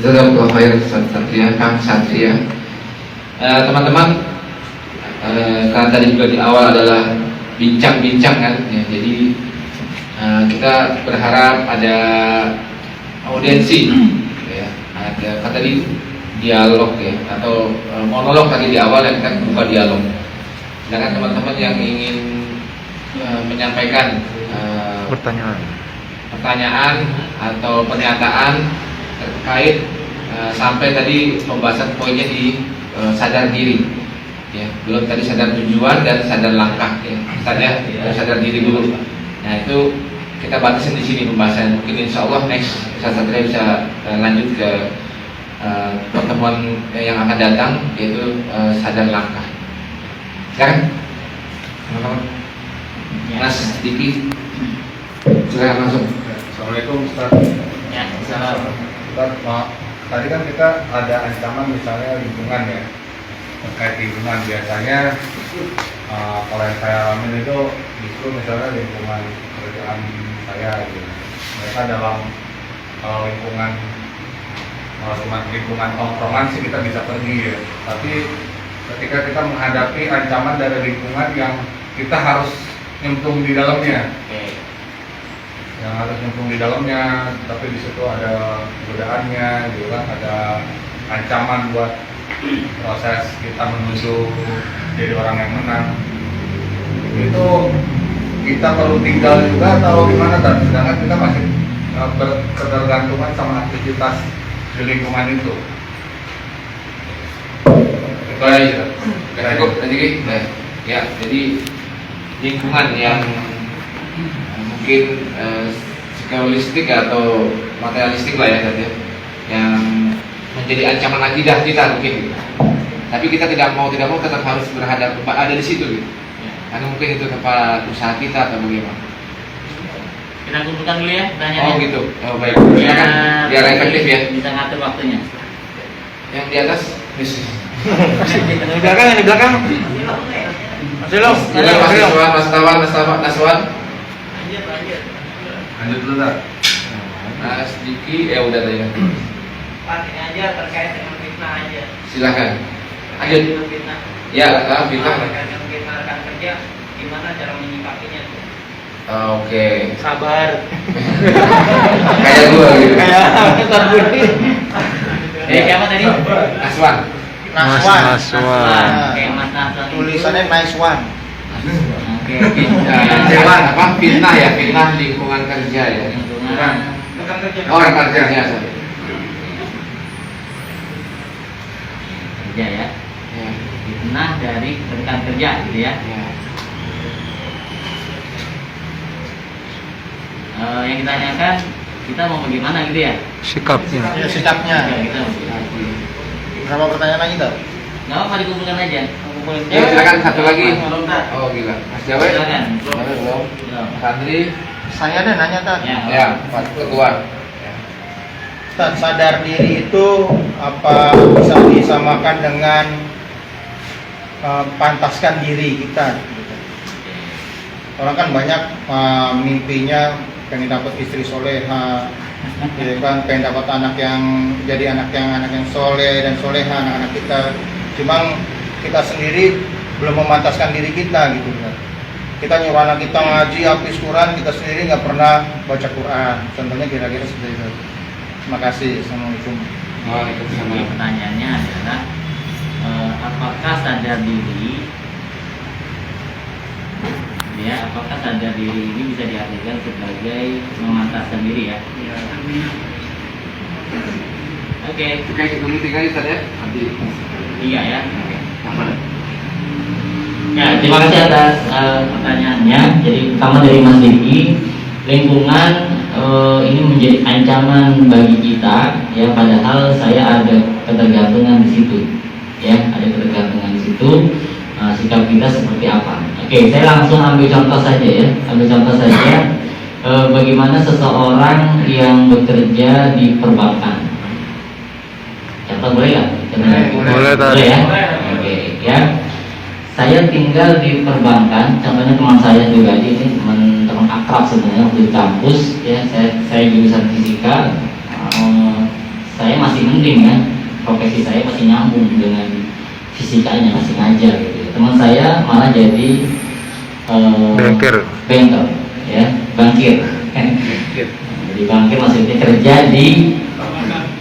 Speaker 1: Jazakallahu khair Satria, Kang Satria. Teman-teman, karena tadi juga di awal adalah bincang-bincang kan, ya, jadi kita berharap ada audiensi, ya, ada tadi dialog ya, atau monolog tadi di awal yang kita buka dialog. Sedangkan teman-teman yang ingin menyampaikan pertanyaan atau pernyataan terkait sampai tadi pembahasan poinnya di sadar diri, ya, belum tadi sadar tujuan dan sadar langkah, ya, sadar diri dulu. Nah itu kita batasin di sini pembahasan. Mungkin insya Allah next Satria bisa lanjut ke pertemuan yang akan datang, yaitu sadar langkah. Sekarang, Mas Diki, silakan langsung.
Speaker 3: Assalamualaikum Ustaz.
Speaker 6: Ya, assalamualaikum.
Speaker 3: Ustaz, tadi kan kita ada ancaman misalnya lingkungan ya, terkait lingkungan. Biasanya kalau yang saya alamin itu justru misalnya lingkungan kerjaan saya gitu. Mereka dalam lingkungan tongkrongan sih kita bisa pergi ya, tapi ketika kita menghadapi ancaman dari lingkungan yang kita harus nyemplung di dalamnya, yang harus nyemplung di dalamnya, tapi di situ ada godaannya, gitu kan, ada ancaman buat proses kita menuju jadi orang yang menang. Itu kita perlu tinggal juga atau gimana? Sedangkan kita masih berketergantungan sama aktivitas di lingkungan itu.
Speaker 1: Itu aja, cukup tadi, ya. Jadi lingkungan yang mungkin psikologistik atau materialistik lah ya tadi, yang menjadi ancaman akidah kita mungkin. Tapi kita tidak mau tetap harus berhadapan ada di situ gitu. Karena mungkin itu tempat usaha kita atau bagaimana.
Speaker 6: Kita kumpulkan dulu ya pertanyaannya.
Speaker 1: Oh gitu. Oh baik. Silakan. Biar efektif ya.
Speaker 6: Bisa ngatur waktunya.
Speaker 1: Yang di atas,
Speaker 5: Yang di belakang. Masih lo.
Speaker 1: Mas Naswan.
Speaker 3: Lanjut dulu Ustaz.
Speaker 1: Mas Diki, udah tadi.
Speaker 7: Pakai aja terkait dengan fitnah aja.
Speaker 1: Silakan. Lanjut.
Speaker 7: Fitnah.
Speaker 1: Ya, fitnah.
Speaker 7: Terkait dengan fitnah rekan kerja, gimana cara menyikapinya tuh?
Speaker 1: Oke.
Speaker 6: Sabar.
Speaker 1: Kayak gua gitu.
Speaker 6: Kayak Budi. Siapa tadi?
Speaker 1: Naswan.
Speaker 5: Naswan.
Speaker 6: Oke, Mas Naswan.
Speaker 4: Tulisannya nice one.
Speaker 6: Oke.
Speaker 1: Fitnah ya, fitnah lingkungan kerja ya.
Speaker 6: Lingkungan.
Speaker 7: Rekan kerja.
Speaker 1: Oh, rekan kerja. Sorry.
Speaker 6: Kerja ya.
Speaker 1: Ya.
Speaker 6: Fitnah dari rekan kerja gitu ya.
Speaker 1: Ya.
Speaker 6: Yang ditanyakan kita mau bagaimana gitu ya?
Speaker 5: Sikapnya.
Speaker 4: Ya, sikapnya.
Speaker 6: Ya, kita mau bagaimana?
Speaker 4: Berapa pertanyaan lagi tuh?
Speaker 6: Nggak apa-apa dikumpulkan aja.
Speaker 1: Ya, silakan satu lagi.
Speaker 6: Belum, Kak.
Speaker 1: Oh gila. Mas Jawa.
Speaker 6: Silakan.
Speaker 1: Belum.
Speaker 6: Belum.
Speaker 1: Mas Andri.
Speaker 4: Saya ada nanya Tad.
Speaker 1: Ya, Pak Ketua.
Speaker 4: Tad, sadar diri itu apa bisa disamakan dengan pantaskan diri kita? Orang kan banyak mimpinya pengen dapat istri soleha, gitu kan, pengen dapat anak yang jadi anak yang soleh dan soleha anak-anak kita. Cuma kita sendiri belum memantaskan diri kita gitu kan. Kita nyuruh anak kita ngaji, hafiz Quran, kita sendiri nggak pernah baca Quran. Contohnya kira-kira seperti itu. Terima kasih. Assalamualaikum.
Speaker 6: Jadi pertanyaannya adalah apakah sadar diri? Ya, apakah sadar diri ini bisa diartikan sebagai memantaskan diri ya? Oke.
Speaker 1: Oke, dulu tiga ya. Nanti.
Speaker 6: Iya ya. Ya, terima kasih atas pertanyaannya. Jadi pertama dari Mas Diki, lingkungan ini menjadi ancaman bagi kita ya, padahal saya ada ketergantungan di situ ya, ada ketergantungan di situ. sikap kita seperti apa. Oke, saya langsung ambil contoh saja ya. Bagaimana seseorang yang bekerja di perbankan. Contoh boleh nggak? Boleh ya. Oke ya. Saya tinggal di perbankan. Contohnya teman saya juga ini teman akrab sebenarnya di kampus ya. Saya jurusan fisika. Saya masih mending ya. Profesi saya masih nyambung dengan fisikanya, masih ngajar gitu. Teman saya malah jadi banker ya, bankir. Jadi bankir maksudnya kerja di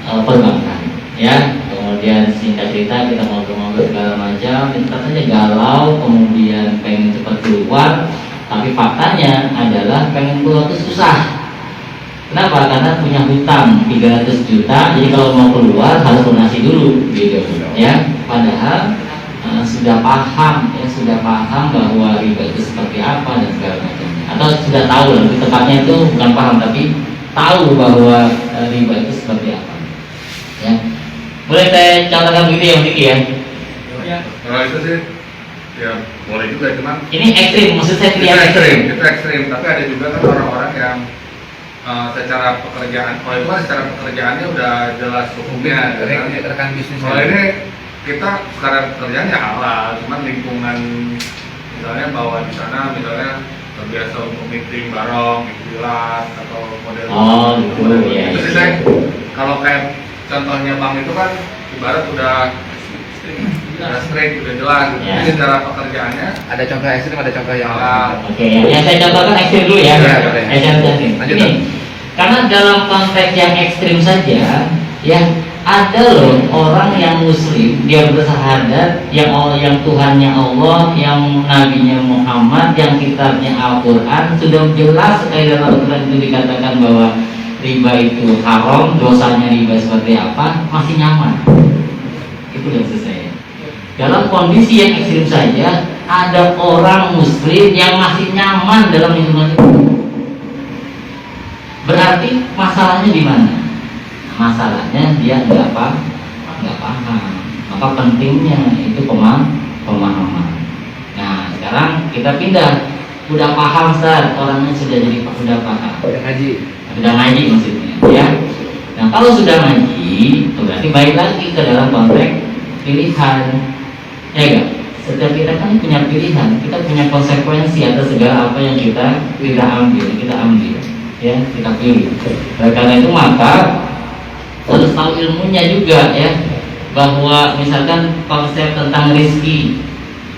Speaker 6: perbankan ya. Kemudian singkat cerita kita ngobrol-ngobrol segala macam, kita saja galau, kemudian pengen cepat keluar, tapi faktanya adalah pengen keluar itu susah. Kenapa? Karena punya hutang 300 juta, jadi kalau mau keluar harus lunasi dulu gitu ya. Padahal sudah paham bahwa riba itu seperti apa dan segala macamnya, atau sudah tahu, lebih tepatnya itu bukan paham tapi tahu bahwa riba itu seperti apa ya. Boleh saya contohkan begitu ya Mas Diki ya?
Speaker 3: Kalau itu sih ya boleh juga, cuman
Speaker 6: ini ekstrim, maksud saya
Speaker 3: itu ekstrim, tapi ada juga kan orang-orang yang secara pekerjaan, kalau itu kan secara pekerjaannya udah jelas hukumnya rekan bisnis. Kalau ini kita secara pekerjaan ya halal, cuman lingkungan misalnya bahwa di sana misalnya terbiasa untuk meeting bareng, ikhtilat atau model
Speaker 6: ya.
Speaker 3: Itu sih saya, kalau kayak contohnya bank itu kan ibarat udah straight, udah jelas. Jadi secara pekerjaannya ada contoh ekstrim, ada contoh yang halal.
Speaker 6: Oke, yang saya contohkan ekstrim dulu ya. Ini karena dalam konteks yang ekstrim saja ya, ada loh orang yang muslim, dia bersyahadat yang Tuhannya Allah, yang nabinya Muhammad, yang kitabnya Al-Quran, sudah jelas sekali dalam Al-Quran itu dikatakan bahwa riba itu haram, dosanya riba seperti apa, masih nyaman. Itu yang selesai. Dalam kondisi yang ekstrim saja, ada orang muslim yang masih nyaman dalam lingkungan itu. Berarti masalahnya di mana? Masalahnya dia nggak paham. Maka pentingnya itu pemahaman. Nah, sekarang kita pindah. Udah paham Ustaz, orangnya sudah jadi udah paham. Sudah ngaji maksudnya, ya. Nah, kalau sudah ngaji, berarti balik lagi ke dalam konteks pilihan. Ya enggak? Setiap kita kan punya pilihan, kita punya konsekuensi atas segala apa yang kita ambil, ya, kita pilih. Oleh karena itu maka harus tahu ilmunya juga ya, bahwa misalkan konsep tentang rezeki,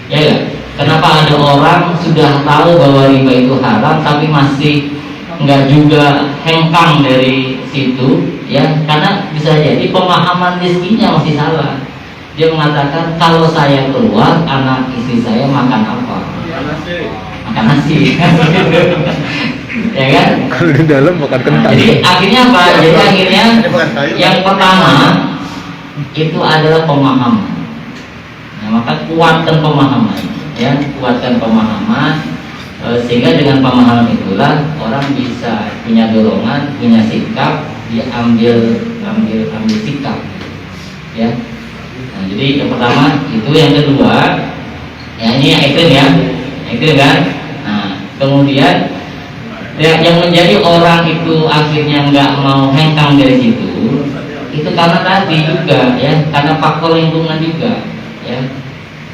Speaker 6: ya enggak? Kenapa ada orang sudah tahu bahwa riba itu haram tapi masih enggak juga hengkang dari situ ya, karena bisa jadi pemahaman rezekinya masih salah. Dia mengatakan kalau saya keluar anak istri saya makan apa? Makan nasi. Ya kan?
Speaker 5: Kalau di dalam makan kentang.
Speaker 6: Jadi akhirnya apa? Jadi akhirnya yang pertama itu adalah pemahaman. Nah, maka kuatkan pemahaman, ya, kuatkan pemahaman. Sehingga dengan pemahaman itulah orang bisa punya dorongan, punya sikap, dia ambil sikap, ya. Nah, jadi yang pertama itu, yang kedua, ya ini yang ekstrim kan. Nah, kemudian ya, yang menjadi orang itu akhirnya nggak mau hengkang dari situ, itu karena tadi juga ya, karena faktor lingkungan juga, ya.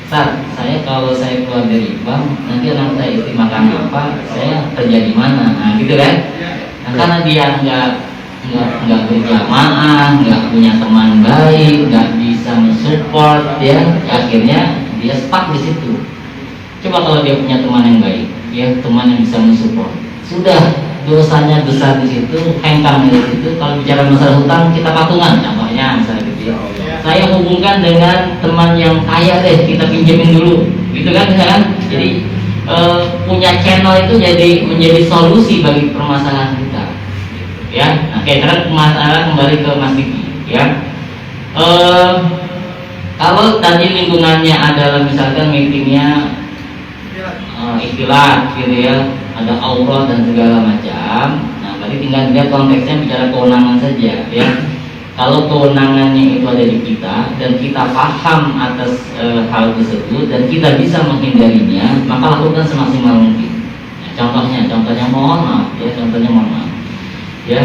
Speaker 6: Saya kalau saya keluar dari bank, nanti anak saya istri makan apa, saya kerja di mana, nah gitu kan. Nah, karena dia nggak berjamaah, nggak punya teman baik, nggak bisa mensupport, ya, akhirnya dia stuck di situ. Coba kalau dia punya teman yang baik, ya, teman yang bisa mensupport, sudah dosanya besar di situ, hengkang di situ. Kalau bicara masalah hutang, kita patungan, contohnya misalnya gitu ya. Saya hubungkan dengan teman yang kaya deh, kita pinjemin dulu, gitu kan misalkan. Jadi punya channel itu menjadi solusi bagi permasalahan kita, ya. Nah, sekarang masalah kembali ke Mas Diki, ya. Kalau tadi lingkungannya adalah misalkan meetingnya ikhtilat gitu ya, ada aurat dan segala macam. Nah, berarti tinggal dia konteksnya bicara kewenangan saja, ya. kalau kewenangannya itu ada di kita dan kita paham atas hal tersebut dan kita bisa menghindarinya, maka lakukan semaksimal mungkin. Nah, contohnya mohon maaf ya, ya.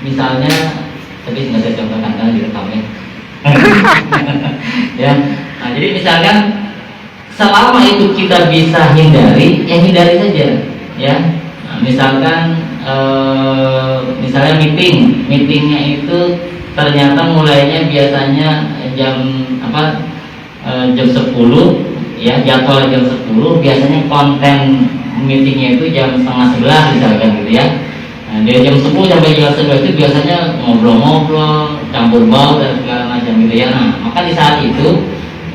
Speaker 6: Misalnya, tapi nggak saya contohkan karena direkam ya. Ya, nah, jadi misalkan selama itu kita bisa hindari, ya hindari saja, ya. Nah, misalkan misalnya meetingnya itu ternyata mulainya biasanya jam 10 ya, jadwal jam 10, biasanya konten meetingnya itu jam 10:30 misalkan gitu ya. Nah, dari jam 10 sampai jam 11 itu biasanya ngobrol-ngobrol, campur baur dan segala macam gitu ya. Nah, maka di saat itu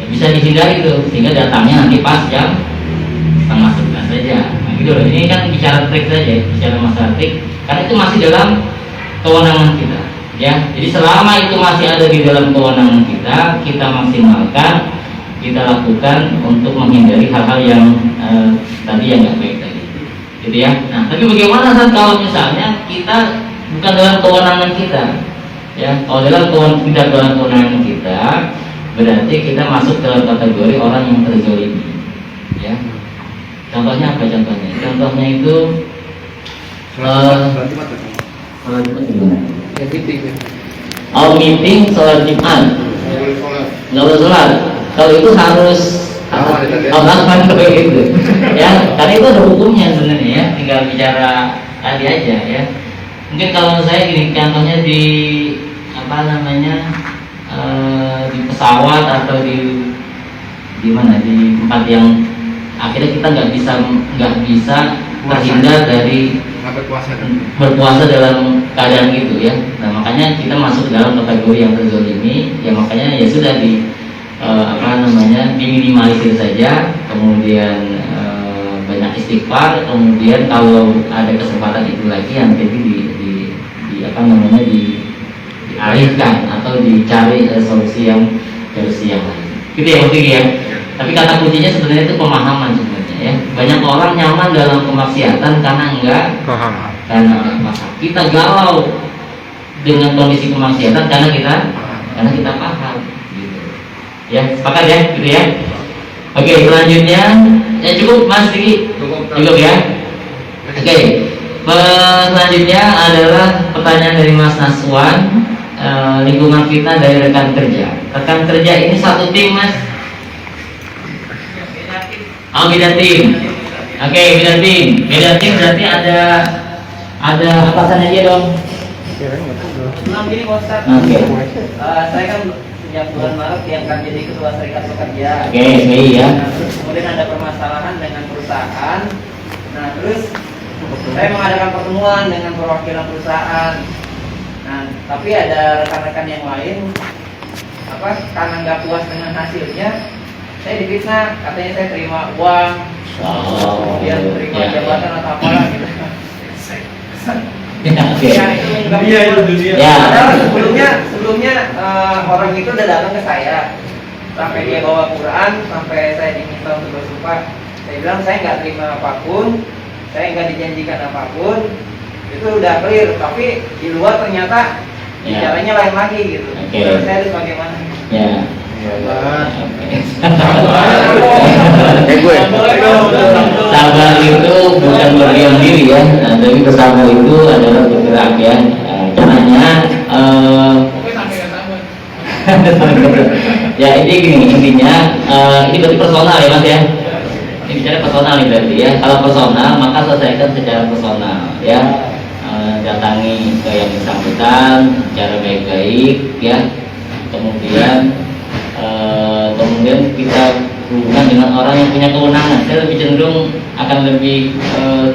Speaker 6: ya bisa dihindari itu, sehingga datangnya nanti pas jam 10:30 saja. Nah, gitu loh. Ini kan bicara trik saja, bicara masalah trik, karena itu masih dalam kewenangan kita, ya. Jadi selama itu masih ada di dalam kewenangan kita, kita maksimalkan, kita lakukan untuk menghindari hal-hal yang tadi yang nggak baik tadi, gitu ya. Nah, tapi bagaimana kalau misalnya kita bukan dalam kewenangan kita, ya? Kalau dalam kewenangan kita, berarti kita masuk dalam kategori orang yang terzolimi, ya. Contohnya apa? Contohnya itu meeting sholat Jumat, nggak boleh sholat. Kalau itu harus itu, ya. Karena itu ada hukumnya sebenarnya, ya. Tinggal bicara tadi aja, ya. Mungkin kalau saya gini, contohnya di di pesawat atau di mana, di tempat yang akhirnya kita nggak bisa terhindar dari berpuasa dalam keadaan itu, ya. Nah, makanya kita masuk dalam kategori yang terzolimi, ya. Makanya ya sudah diminimalisir saja, kemudian banyak istighfar, kemudian kalau ada kesempatan itu lagi yang jadi dialihkan atau dicari solusi yang lain. Gitu ya maksudnya, ya. Tapi kata kuncinya sebenarnya itu pemahaman sebenarnya, ya. Banyak orang nyaman dalam kemaksiatan karena enggak paham. Kita galau dengan kondisi kemaksiatan karena kita paham, gitu. Ya, sepakat ya, gitu ya. Oke, selanjutnya ya cukup Mas Diki. Cukup ya. Oke. Selanjutnya adalah pertanyaan dari Mas Naswan. Lingkungan fitnah dari rekan kerja. Rekan kerja ini satu tim, Mas. Oh, beda tim. Oke, beda tim. Beda tim berarti ada atasannya dia dong.
Speaker 8: Belum gini Pak Ustaz.
Speaker 6: Oke.
Speaker 8: Saya kan sejak bulan Maret diangkat jadi ketua serikat pekerja.
Speaker 6: Oke, SBI ya.
Speaker 8: Kemudian ada permasalahan dengan perusahaan. Nah, terus saya mengadakan pertemuan dengan perwakilan perusahaan. Nah, tapi ada rekan-rekan yang lain karena nggak puas dengan hasilnya, saya difitnah, katanya saya terima uang, kemudian terima jabatan atau apalah gitu. Ya, itu enggak.
Speaker 6: Ya.
Speaker 8: Padahal sebelumnya orang itu udah datang ke saya, sampai dia bawa Quran, sampai saya diminta untuk bersumpah. Saya bilang saya nggak terima apapun, saya nggak dijanjikan apapun, itu udah clear. Tapi di luar ternyata bicaranya lain lagi gitu. Saya harus bagaimana?
Speaker 6: Ya. Sabar itu bukan berdiam diri, ya. Nah, tapi bersabar itu adalah bergerak, ya. Caranya ya ini gini, intinya ini berarti personal ya Mas, ya. Ini bicara personal nih berarti, ya. Kalau personal maka selesaikan secara personal, ya. Datangi ke yang bersangkutan secara baik-baik, ya. Kemudian kita hubungan dengan orang yang punya kewenangan. Saya lebih cenderung akan lebih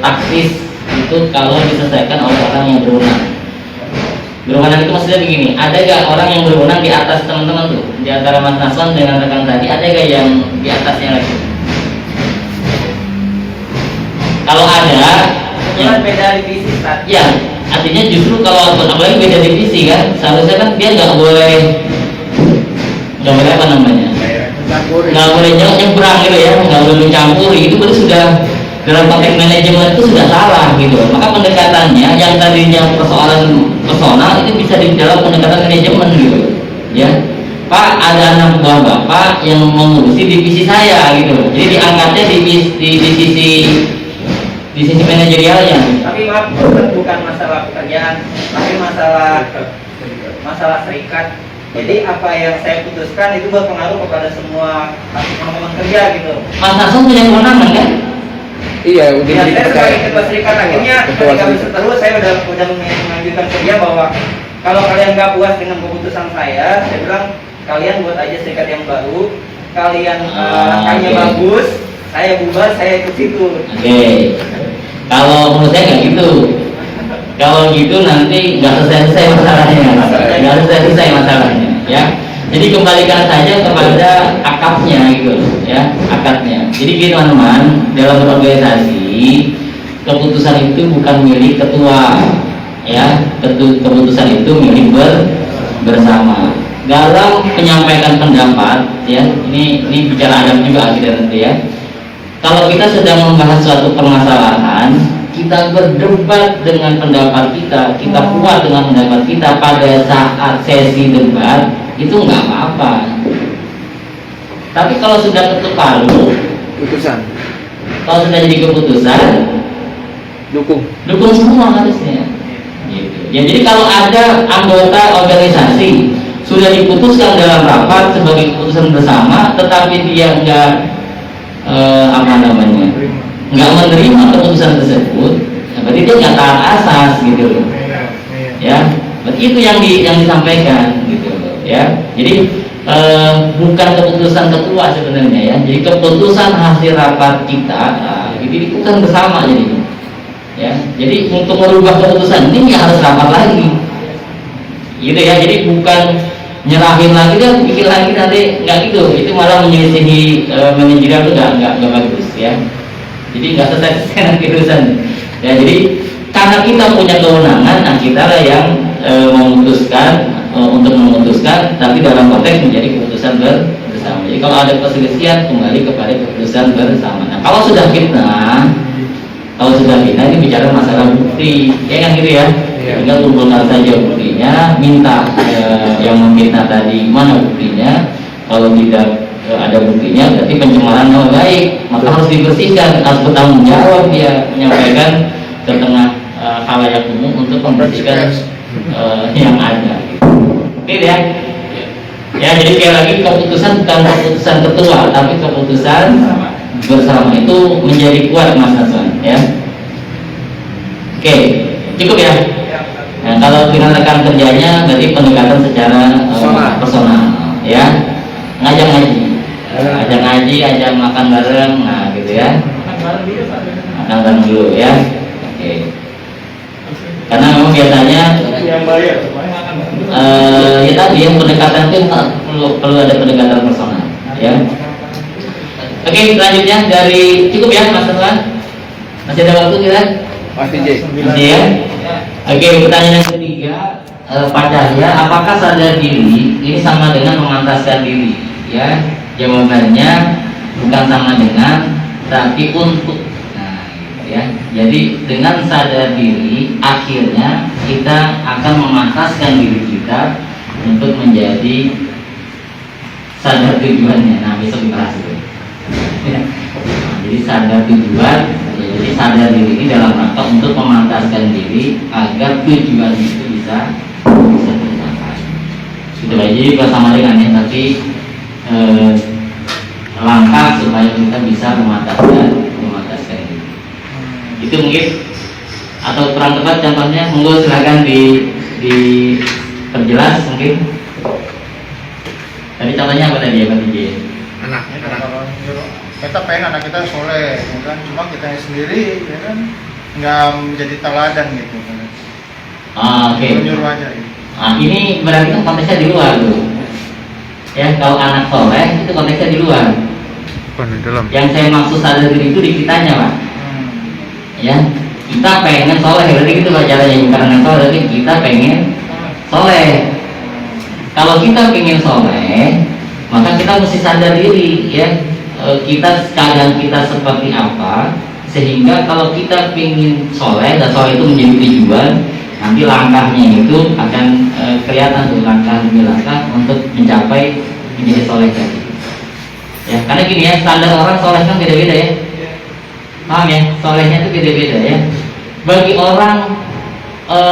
Speaker 6: taktis itu kalau diselesaikan oleh orang yang berwenang. Berwenang itu maksudnya begini, ada gak orang yang berwenang di atas teman-teman tuh? Di antara Mas Naswan dengan rekan tadi, ada gak yang di atasnya lagi? Kalau ada,
Speaker 8: yang beda divisi Ustaz.
Speaker 6: Ya, artinya justru kalau apalagi beda divisi kan, seharusnya kan dia nggak boleh nggak boleh nyebrang gitu, ya, nggak boleh mencampuri. Itu berarti sudah dalam konteks manajemen itu sudah salah gitu. Maka pendekatannya yang tadinya persoalan personal itu bisa di dalam pendekatan manajemen gitu ya. Pak, ada anak buah bapak yang mengurusi divisi saya gitu, jadi diangkatnya di sisi manajerialnya.
Speaker 8: Tapi maaf, bukan masalah pekerjaan, tapi masalah serikat. Jadi apa yang saya putuskan itu berpengaruh kepada semua teman-teman kerja gitu.
Speaker 6: Mas Hasan punya kewenangan kan?
Speaker 5: Iya, udah
Speaker 8: Ya, saya sebagai
Speaker 5: dipercaya.
Speaker 8: ketua serikat akhirnya ketika bisa terus saya udah mengajukan kerja bahwa kalau kalian nggak puas dengan keputusan saya bilang kalian buat aja serikat yang baru, kalian hanya
Speaker 6: oke.
Speaker 8: bagus, saya bubar, saya ikut situ.
Speaker 6: Oke. Kalau menurut saya nggak gitu. Kalau gitu nanti nggak selesai masalahnya, ya. Jadi kembalikan saja kepada akadnya gitu, ya, akadnya. Jadi gini teman-teman, dalam berorganisasi keputusan itu bukan milik ketua, ya. Keputusan itu milik bersama. Dalam menyampaikan pendapat, ya, ini bicara adab juga akhirnya nanti ya. Kalau kita sedang membahas suatu permasalahan, kita berdebat dengan pendapat kita puas dengan pendapat kita pada saat sesi debat, itu nggak apa-apa. Tapi kalau sudah ketuk palu,
Speaker 5: Putusan.
Speaker 6: kalau sudah jadi keputusan, dukung semua harusnya. Gitu. Ya, jadi kalau ada anggota organisasi sudah diputuskan dalam rapat sebagai keputusan bersama, tetapi dia nggak nggak menerima keputusan tersebut, ya berarti dia nggak taat asas gitu loh. Ya, berarti itu yang disampaikan gitu loh. Ya, jadi bukan keputusan ketua sebenarnya ya. Jadi keputusan hasil rapat kita, jadi keputusan bersama jadi. Ya, jadi untuk merubah keputusan ini ya harus rapat lagi. Gitu ya. Jadi bukan nyerahin lagi dan pikir lagi nanti, nggak gitu. Itu malah menyelisihi manajerial itu nggak bagus ya. Jadi nggak selesai nanti urusan. Ya, jadi karena kita punya kewenangan, nah kita lah yang memutuskan untuk memutuskan, tapi dalam konteks menjadi keputusan bersama. Jadi kalau ada perselisihan kembali kepada keputusan bersama. Nah, kalau sudah fitnah ini bicara masalah bukti, ya kan gitu ya. Tinggal kumpulkan saja buktinya, minta yang memfitnah tadi mana buktinya. Kalau tidak ada buktinya berarti pencemaran nama baik, maka harus dibersihkan, harus bertanggung jawab dia menyampaikan ke tengah khalayak umum untuk membersihkan yang ada. Oke ya. Ya, jadi sekali lagi keputusan bukan keputusan ketua, tapi keputusan bersama itu menjadi kuat Mas Hasan ya. Oke, cukup ya. Nah, kalau dengan rekan kerjanya berarti pendekatan secara personal ya. Ngajak ngaji, ajak makan bareng, nah gitu ya. Makan bareng dulu ya. Oke. Karena memang biasanya ya tadi yang pendekatan itu perlu ada pendekatan personal ya. Oke, selanjutnya dari cukup ya Mas Hasan. Masih ada waktu kira? Masih ya. Oke, pertanyaan yang ketiga, Pak Cahya, apakah sadar diri ini sama dengan memantaskan diri? Ya, jawabannya bukan sama dengan, tapi untuk. Nah, gitu ya. Jadi dengan sadar diri, akhirnya kita akan memantaskan diri kita untuk menjadi sadar tujuannya. Nah, besok dibahas itu. Ya. Nah, jadi sadar tujuan, ya, jadi sadar diri ini dalam rangka untuk memantaskan diri agar tujuan itu bisa tercapai. Sudah jadi bersama dengan ya, tapi langkah supaya kita bisa memantaskan diri. Itu mungkin atau kurang tepat contohnya, monggo silakan diperjelas mungkin. Tadi contohnya apa tadi ya Pak DJ?
Speaker 4: Anak. Kita pengen anak kita soleh, ya kan? Cuma kita sendiri, ya kan, nggak menjadi teladan gitu. Kan?
Speaker 6: Oke.
Speaker 4: Menyuruh aja. Gitu.
Speaker 6: Nah, ini berarti kan konteksnya di luar tuh. Ya, kalau anak soleh itu konteksnya di luar.
Speaker 5: Bukan di dalam.
Speaker 6: Yang saya maksud sadar diri itu di kitanya Pak. Ya, kita pengen soleh, berarti itu caranya. Karena soleh, berarti kita pengen soleh. Kalau kita pengen soleh, maka kita mesti sadar diri ya. Kita keadaan kita seperti apa, Sehingga kalau kita ingin soleh dan soleh itu menjadi tujuan, nanti langkahnya itu akan kelihatan tuh langkah demi langkah untuk mencapai menjadi soleh tadi. Ya, karena gini ya, standar orang soleh kan beda-beda ya. Paham ya? Solehnya itu beda-beda ya. Bagi orang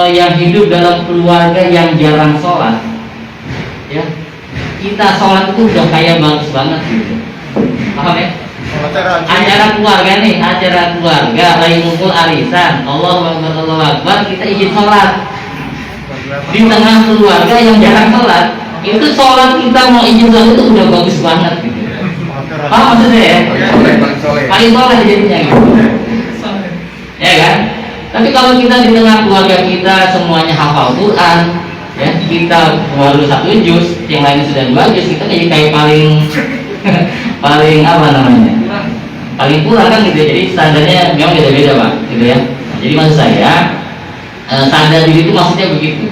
Speaker 6: yang hidup dalam keluarga yang jarang sholat, ya, kita sholat itu udah kayak bagus banget gitu. Paham ya? Acara keluarga nih, acara keluarga lagi ngumpul arisan, Allahu Akbar, kita izin sholat. Di tengah keluarga yang jarang sholat, itu sholat kita mau izin sholat itu udah bagus banget gitu. Paham maksudnya ya? Paling soleh jadinya gitu. Ya kan? Tapi kalau kita di tengah keluarga kita semuanya hafal Quran, ya, kita baru 1 juz, yang lain sudah 2 juz, kita kayak paling apa namanya? Paling kurang kan gitu ya. Jadi standarnya memang beda-beda Pak, gitu ya. Jadi maksud saya standar diri itu maksudnya begitu.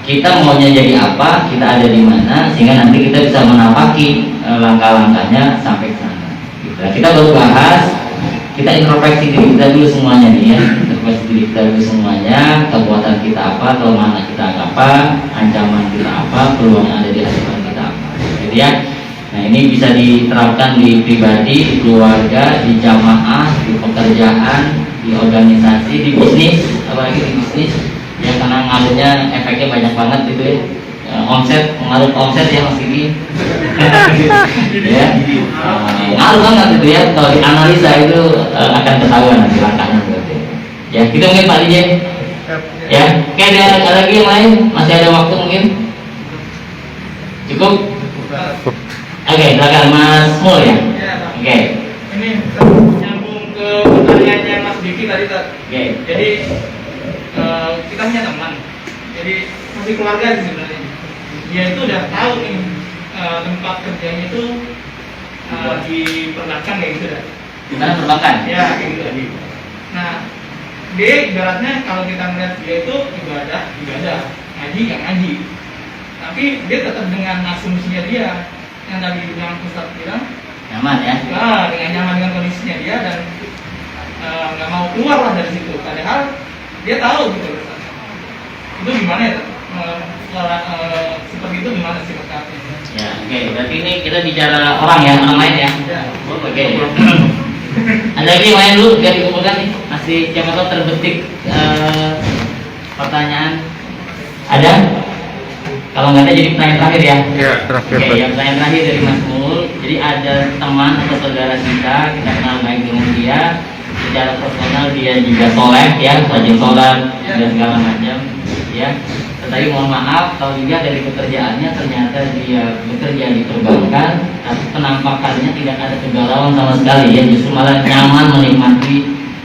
Speaker 6: Kita maunya jadi apa, kita ada di mana, sehingga nanti kita bisa menapaki langkah-langkahnya sampai ke sana. Gitu. Nah, kita baru bahas, kita introspeksi diri kita dulu semuanya nih ya. Introspeksi diri kita dulu semuanya, kekuatan kita apa, kelemahan kita apa, ancaman kita apa, peluang yang ada di hadapan kita apa. Gitu ya. Nah, ini bisa diterapkan di pribadi, di keluarga, di jamaah, di pekerjaan, di organisasi, di bisnis, apalagi di bisnis. Ya, karena ngaruhnya efeknya banyak banget gitu ya. Omset, pengaruh omset ya Mas Didi. Ya. Ngaruh banget gitu ya. Kalau dianalisa itu akan ketahuan nanti langkahnya berarti. Ya, kita mungkin Pak DJ. Ya, oke, ada lagi yang lain? Masih ada waktu mungkin? Cukup? Oke, silakan Mas Mul ya. Oke.
Speaker 7: Ini nyambung ke pertanyaannya Mas Diki tadi.
Speaker 6: Oke.
Speaker 7: Jadi kita punya teman, jadi masih keluarga sih sebenarnya. Dia itu udah tahu nih tempat kerjanya itu di perbankan kayak gitu dah.
Speaker 6: Di mana perbankan?
Speaker 7: Ya kayak gitu tadi. Nah, dia ibaratnya kalau kita melihat dia itu ibadah, ngaji yang ngaji. Tapi dia tetap dengan asumsinya dia yang tadi yang Ustaz bilang
Speaker 6: nyaman ya?
Speaker 7: Dengan nyaman dengan kondisinya dia dan nggak mau keluar lah dari situ. Padahal dia tahu gitu. Itu gimana ya? Seperti itu gimana sih berkatnya?
Speaker 6: Ya, oke. Berarti ini kita bicara orang ya, orang lain ya. Oke. Ada lagi yang lain dulu biar dikumpulkan nih. Masih siapa tahu terbetik pertanyaan. Ada? Kalau nggak ada jadi pertanyaan terakhir ya.
Speaker 5: Ya, terakhir.
Speaker 6: Oke, yang pertanyaan terakhir dari Mas Mul. Jadi ada teman atau saudara kita kenal baik dengan dia. Secara personal dia juga soleh ya, rajin sholat dan segala macam ya. Tetapi mohon maaf kalau dilihat dari pekerjaannya ternyata dia bekerja di perbankan, tapi penampakannya tidak ada kegalauan sama sekali ya, justru malah nyaman menikmati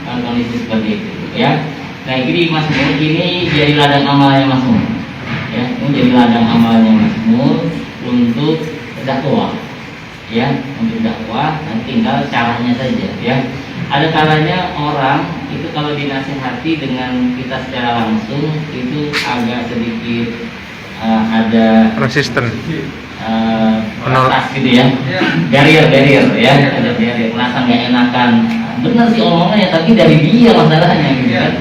Speaker 6: kondisi seperti itu ya. Nah, ini Mas Mul ini jadi ladang amalnya Mas Mul ya, ini jadi ladang amalnya Mas Mul untuk dakwah ya, untuk dakwah. Dan tinggal caranya saja ya. Ada kalanya orang itu kalau dinasihati dengan kita secara langsung itu agak sedikit ada
Speaker 5: Resisten.
Speaker 6: Menolak gitu ya, barrier ya, ada barrier, merasa nggak enakan. Benar sih omongannya, tapi dari dia masalahnya gitu kan,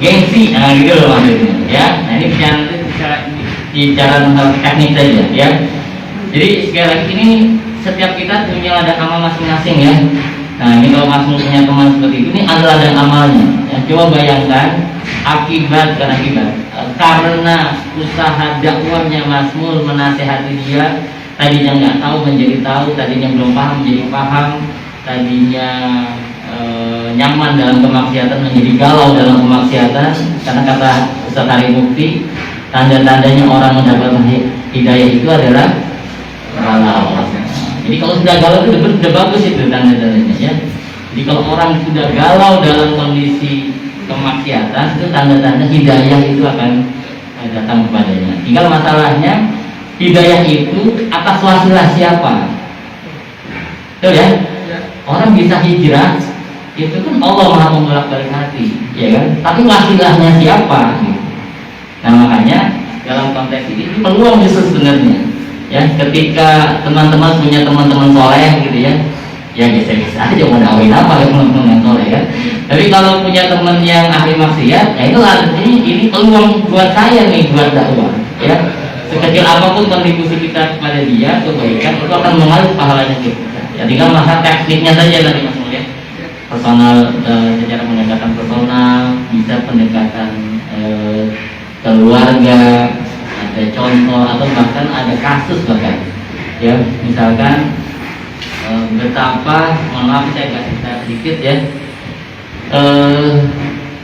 Speaker 6: gengsi, nah gitu loh maksudnya ya. Nah, ini bicara tentang teknik saja ya. Jadi sekali lagi ini setiap kita punya ladang amal masing-masing ya. Nah, ini kalau Mas Mul punya teman seperti itu, ini adalah ladang amalnya ya. Coba bayangkan karena usaha dakwahnya Mas Mul menasehati dia, tadinya nggak tahu menjadi tahu, tadinya belum paham menjadi paham, tadinya nyaman dalam kemaksiatan menjadi galau dalam kemaksiatan. Karena kata Ustaz Ari Mukti, tanda-tandanya orang mendapat hidayah itu adalah galau. Jadi kalau sudah galau itu udah bagus itu tanda-tandanya ya. Jadi kalau orang sudah galau dalam kondisi kemaksiatan, itu tanda-tanda hidayah itu akan datang kepadanya. Tinggal masalahnya hidayah itu atas wasilah siapa? Betul ya? Orang bisa hijrah itu kan Allah Maha membolak-balik hati, ya kan? Tapi wasilahnya siapa? Nah, makanya dalam konteks ini peluang justru sebenarnya. Ya, ketika teman-teman punya teman-teman soleh gitu ya, ya biasa-biasa aja mau dakwin apa yang teman soleh kan. Tapi kalau punya teman yang ahli maksiat, ya itu artinya ini peluang buat saya nih buat dakwah ya. Sekecil apapun kontribusi kita kepada dia, kebaikan itu akan mengalir pahalanya kita. Ya tinggal masa tekniknya saja nanti Mas Mul ya. Personal, secara pendekatan personal, bisa pendekatan keluarga, ada contoh atau bahkan ada kasus bahkan. Ya, misalkan betapa, mohon maaf saya agak cerita sedikit ya.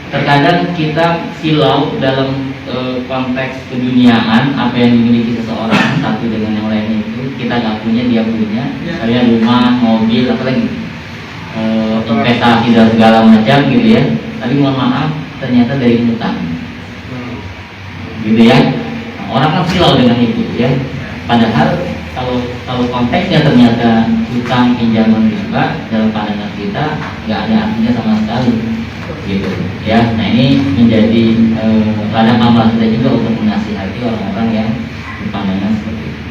Speaker 6: Terkadang kita silau dalam konteks keduniaan, apa yang dimiliki seseorang satu dengan yang lainnya itu kita nggak punya, dia punya, misalnya rumah, mobil, apa lagi investasi dan segala macam gitu ya. Tapi mohon maaf ternyata dari hutang gitu ya. Nah, orang kan silau dengan itu ya, padahal kalau konteksnya ternyata hutang, pinjaman, riba dalam pandangan kita nggak ada artinya sama sekali gitu ya. Nah ini menjadi ladang amal kita juga untuk menasihati orang-orang yang berpandangan seperti itu.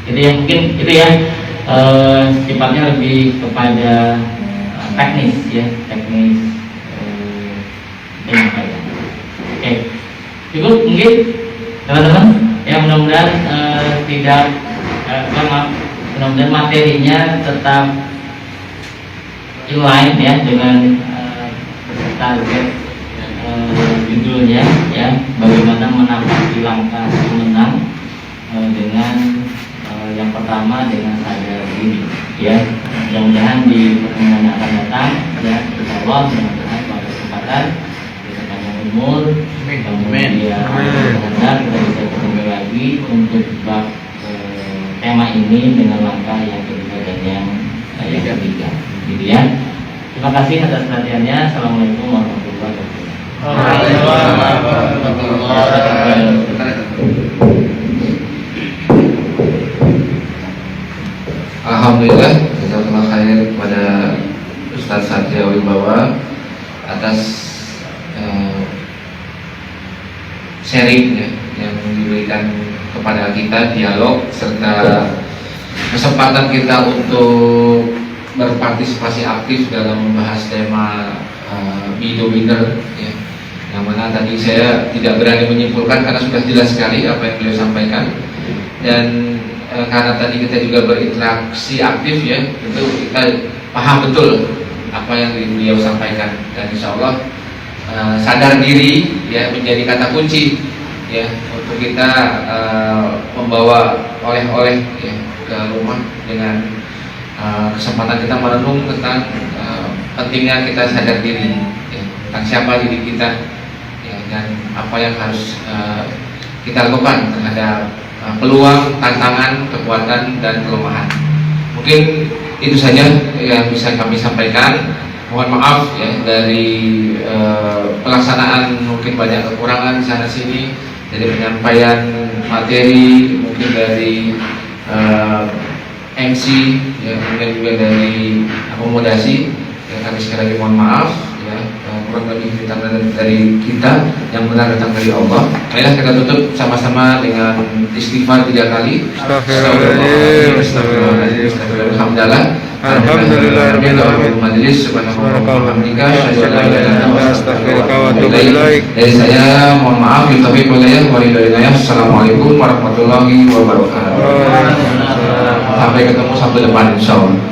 Speaker 6: Itu ya, mungkin itu ya sifatnya lebih kepada teknis ya, teknis penyampaian. Oke, cukup mungkin teman-teman ya, mudah-mudahan tidak mudah-mudahan materinya tetap inline ya dengan target judulnya ya, bagaimana menapaki langkah menang dengan yang pertama dengan sadar diri ya. Mudah-mudahan di pertemuan yang akan datang ya, insyaallah mudah-mudahan pada kesempatan kita panjang umur, kemudian kita bisa ketemu lagi untuk bab tema ini dengan langkah yang kedua dan yang ketiga gitu ya. Terima kasih atas perhatiannya. Assalamualaikum warahmatullahi wabarakatuh.
Speaker 1: Alhamdulillah, jazakallahu khair kepada Ustaz Satria Wibawa atas sharing ya, yang diberikan kepada kita, dialog serta kesempatan kita untuk berpartisipasi aktif dalam membahas tema Be the Winner ya. Yang mana tadi saya tidak berani menyimpulkan karena sudah jelas sekali apa yang beliau sampaikan, dan karena tadi kita juga berinteraksi aktif ya, tentu kita paham betul apa yang beliau sampaikan, dan insya Allah sadar diri ya menjadi kata kunci ya untuk kita membawa oleh-oleh ya ke rumah dengan kesempatan kita merenung tentang pentingnya kita sadar diri ya, tentang siapa diri kita ya, dan apa yang harus kita lakukan terhadap peluang, tantangan, kekuatan, dan kelemahan. Mungkin itu saja yang bisa kami sampaikan. Mohon maaf ya dari pelaksanaan mungkin banyak kekurangan sana sini, dari penyampaian materi, mungkin dari MC ya, kemudian juga dari akomodasi ya, kami sekali lagi mohon maaf ya, kurang lebih dari kita yang benar datang dari Allah. Marilah kita tutup sama-sama dengan istighfar 3 kali. Astagfirullahaladzim, alhamdulillah, majelis subhanallah, dari saya mohon maaf, Assalamualaikum warahmatullahi wabarakatuh. Sampai ketemu sabtu depan insyaallah.